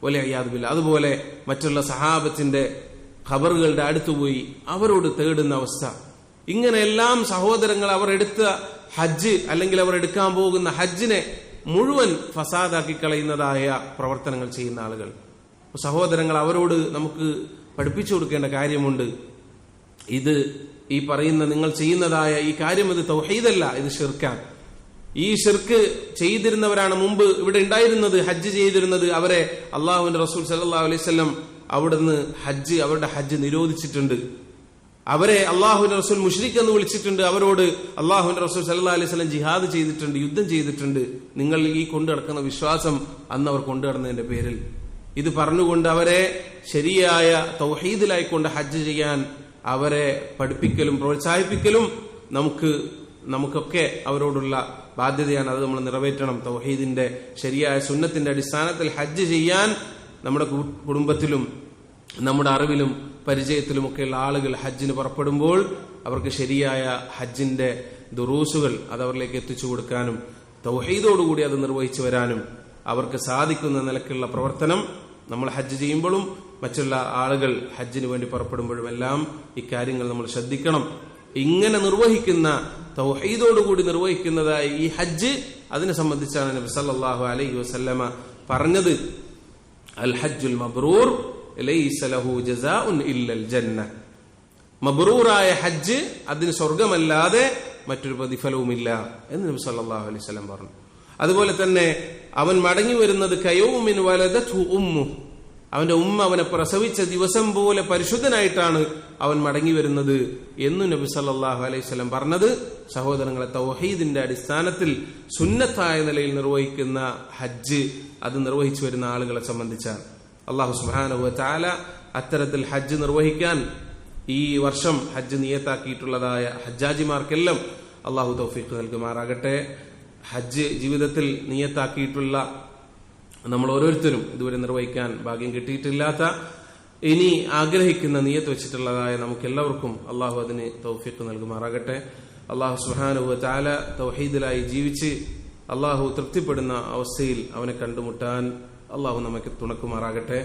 വലഇയാദു ബില്ലാഹ്. അതുപോലെ മറ്റുള്ള സഹാബത്തിന്റെ ഖബറുകളുടെ അടുത്തുപോയി അവരോട് തേടുന്ന അവസ്ഥ. ഇങ്ങനെയെല്ലാം സഹോദരങ്ങൾ അവർ എടുത്ത ഹജ്ജ് അല്ലെങ്കിൽ അവർ എടുക്കാൻ പോകുന്ന ഹജ്ജിനെ മുഴുവൻ ഫസാദാക്കി കളയുന്നതായ പ്രവർത്തനങ്ങൾ ചെയ്യുന്ന ആളുകൾ. സഹോദരങ്ങൾ, അവരോട് നമുക്ക് പഠിപ്പിച്ചു കൊടുക്കേണ്ട കാര്യമുണ്ട്. ഇത് ഈ പറയുന്ന നിങ്ങൾ ചെയ്യുന്നതായ ഈ കാര്യം ഇത് തൗഹീദല്ല, ഇത് ശിർക്കാണ്. ഈ ശിർക്ക് ചെയ്തിരുന്നവരാണ് മുമ്പ് ഇവിടെ ഉണ്ടായിരുന്നത്, ഹജ്ജ് ചെയ്തിരുന്നത്. അവരെ അള്ളാഹുവിന്റെ റസൂൽ സല്ലല്ലാഹു അലൈഹി വസല്ലം അവിടുന്ന് അവരുടെ ഹജ്ജ് നിരോധിച്ചിട്ടുണ്ട്. അവരെ അള്ളാഹുവിന്റെ റസൂൽ മുശ്രിക് എന്ന് വിളിച്ചിട്ടുണ്ട്. അവരോട് അള്ളാഹുവിന്റെ റസൂൽ സല്ലല്ലാഹു അലൈഹി വസല്ലം ജിഹാദ് ചെയ്തിട്ടുണ്ട്, യുദ്ധം ചെയ്തിട്ടുണ്ട്. നിങ്ങൾ ഈ കൊണ്ടു നടക്കുന്ന വിശ്വാസം അന്ന് അവർ കൊണ്ടു നടന്നതിന്റെ പേരിൽ ഇത് പറഞ്ഞുകൊണ്ട് അവരെ ശരിയായ തൗഹീദിലായിക്കൊണ്ട് ഹജ്ജ് ചെയ്യാൻ അവരെ പഠിപ്പിക്കലും പ്രോത്സാഹിപ്പിക്കലും നമുക്കൊക്കെ അവരോടുള്ള ബാധ്യതയാണ്. അത് നമ്മൾ നിറവേറ്റണം. തൗഹീദിന്റെ ശരിയായ സുന്നത്തിന്റെ അടിസ്ഥാനത്തിൽ ഹജ്ജ് ചെയ്യാൻ നമ്മുടെ കുടുംബത്തിലും നമ്മുടെ അറിവിലും പരിചയത്തിലുമൊക്കെയുള്ള ആളുകൾ ഹജ്ജിന് പുറപ്പെടുമ്പോൾ അവർക്ക് ശരിയായ ഹജ്ജിന്റെ ദുറൂസുകൾ അത് അവരിലേക്ക് എത്തിച്ചു കൊടുക്കാനും തൗഹീദോടുകൂടി അത് നിർവഹിച്ചു വരാനും അവർക്ക് സാധിക്കുന്ന നിലക്കുള്ള പ്രവർത്തനം നമ്മൾ ഹജ്ജ് ചെയ്യുമ്പോഴും മറ്റുള്ള ആളുകൾ ഹജ്ജിന് വേണ്ടി പുറപ്പെടുമ്പോഴും എല്ലാം ഇക്കാര്യങ്ങൾ നമ്മൾ ശ്രദ്ധിക്കണം. ഇങ്ങനെ നിർവഹിക്കുന്ന തൗഹീദോടുകൂടി നിർവഹിക്കുന്നതായി ഈ ഹജ്ജ്, അതിനെ സംബന്ധിച്ചാണ് നബി സല്ലല്ലാഹു അലൈഹി വസല്ലമ പറഞ്ഞത്, അൽ ഹജ്ജുൽ മബ്റൂർ ലൈസ ലഹു ജസാഉൻ ഇല്ലൽ ജന്ന. മബ്റൂറായ ഹജ്ജ്, അതിന് സ്വർഗമല്ലാതെ മറ്റൊരു പ്രതിഫലവുമില്ല എന്ന് നബി സല്ലല്ലാഹു അലൈഹി വസല്ലം പറഞ്ഞു. അതുപോലെ തന്നെ അവൻ മടങ്ങി വരുന്നത് കയൗമിൻ വലദത്ഹു ഉമ്മു, അവന്റെ ഉമ്മ അവനെ പ്രസവിച്ച ദിവസം പോലെ പരിശുദ്ധനായിട്ടാണ് അവൻ മടങ്ങി വരുന്നത് എന്നു നബി സല്ലല്ലാഹു അലൈഹി വസല്ലം പറഞ്ഞത്. സഹോദരങ്ങളെ, തൗഹീദിന്റെ അടിസ്ഥാനത്തിൽ സുന്നത്തായ നിലയിൽ നിർവഹിക്കുന്ന ഹജ്ജ് അത് നിർവഹിച്ചു വരുന്ന ആളുകളെ സംബന്ധിച്ചാണ്. അല്ലാഹു സുബ്ഹാനഹു വ തആല അത്തരത്തിൽ ഹജ്ജ് നിർവഹിക്കാൻ ഈ വർഷം ഹജ്ജ് നിയത്താക്കിയിട്ടുള്ളതായ ഹജ്ജാജിമാർക്കെല്ലാം അല്ലാഹു തൗഫീഖ് നൽകുമാറാകട്ടെ. ഹജ്ജ് ജീവിതത്തിൽ നിയത്താക്കിയിട്ടുള്ള നമ്മൾ ഓരോരുത്തരും ഇതുവരെ നിർവഹിക്കാൻ ഭാഗ്യം കിട്ടിയിട്ടില്ലാത്ത, ഇനി ആഗ്രഹിക്കുന്ന നിയത്ത് വെച്ചിട്ടുള്ളതായ നമുക്ക് എല്ലാവർക്കും അള്ളാഹു അതിന് തൗഫീഖ് നൽകുമാറാകട്ടെ. അള്ളാഹു സുബ്ഹാനഹു വ തആല തൗഹീദിലായി ജീവിച്ച് അള്ളാഹു തൃപ്തിപ്പെടുന്ന അവസ്ഥയിൽ അവനെ കണ്ടുമുട്ടാൻ അള്ളാഹു നമുക്ക് തുണക്കുമാറാകട്ടെ.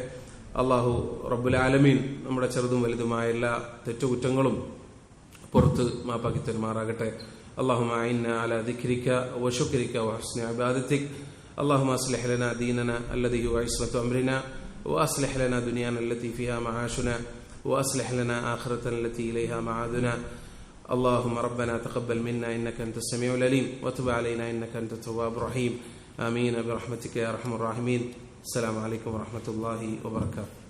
അള്ളാഹു റബ്ബുൽ ആലമീൻ നമ്മുടെ ചെറുതും വലുതുമായ എല്ലാ തെറ്റുകുറ്റങ്ങളും പുറത്ത് മാപ്പാക്കി തരുമാറാകട്ടെ. اللهم أعنا على ذكرك وشكرك وحسن عبادتك. اللهم أصلح لنا ديننا الذي هو عصمة أمرنا، وأصلح لنا دنيانا التي فيها معاشنا، وأصلح لنا آخرتنا التي إليها معادنا. اللهم ربنا تقبل منا إنك أنت السميع العليم، وتب علينا إنك أنت التواب الرحيم. آمين برحمتك يا أرحم الراحمين. السلام عليكم ورحمة الله وبركاته.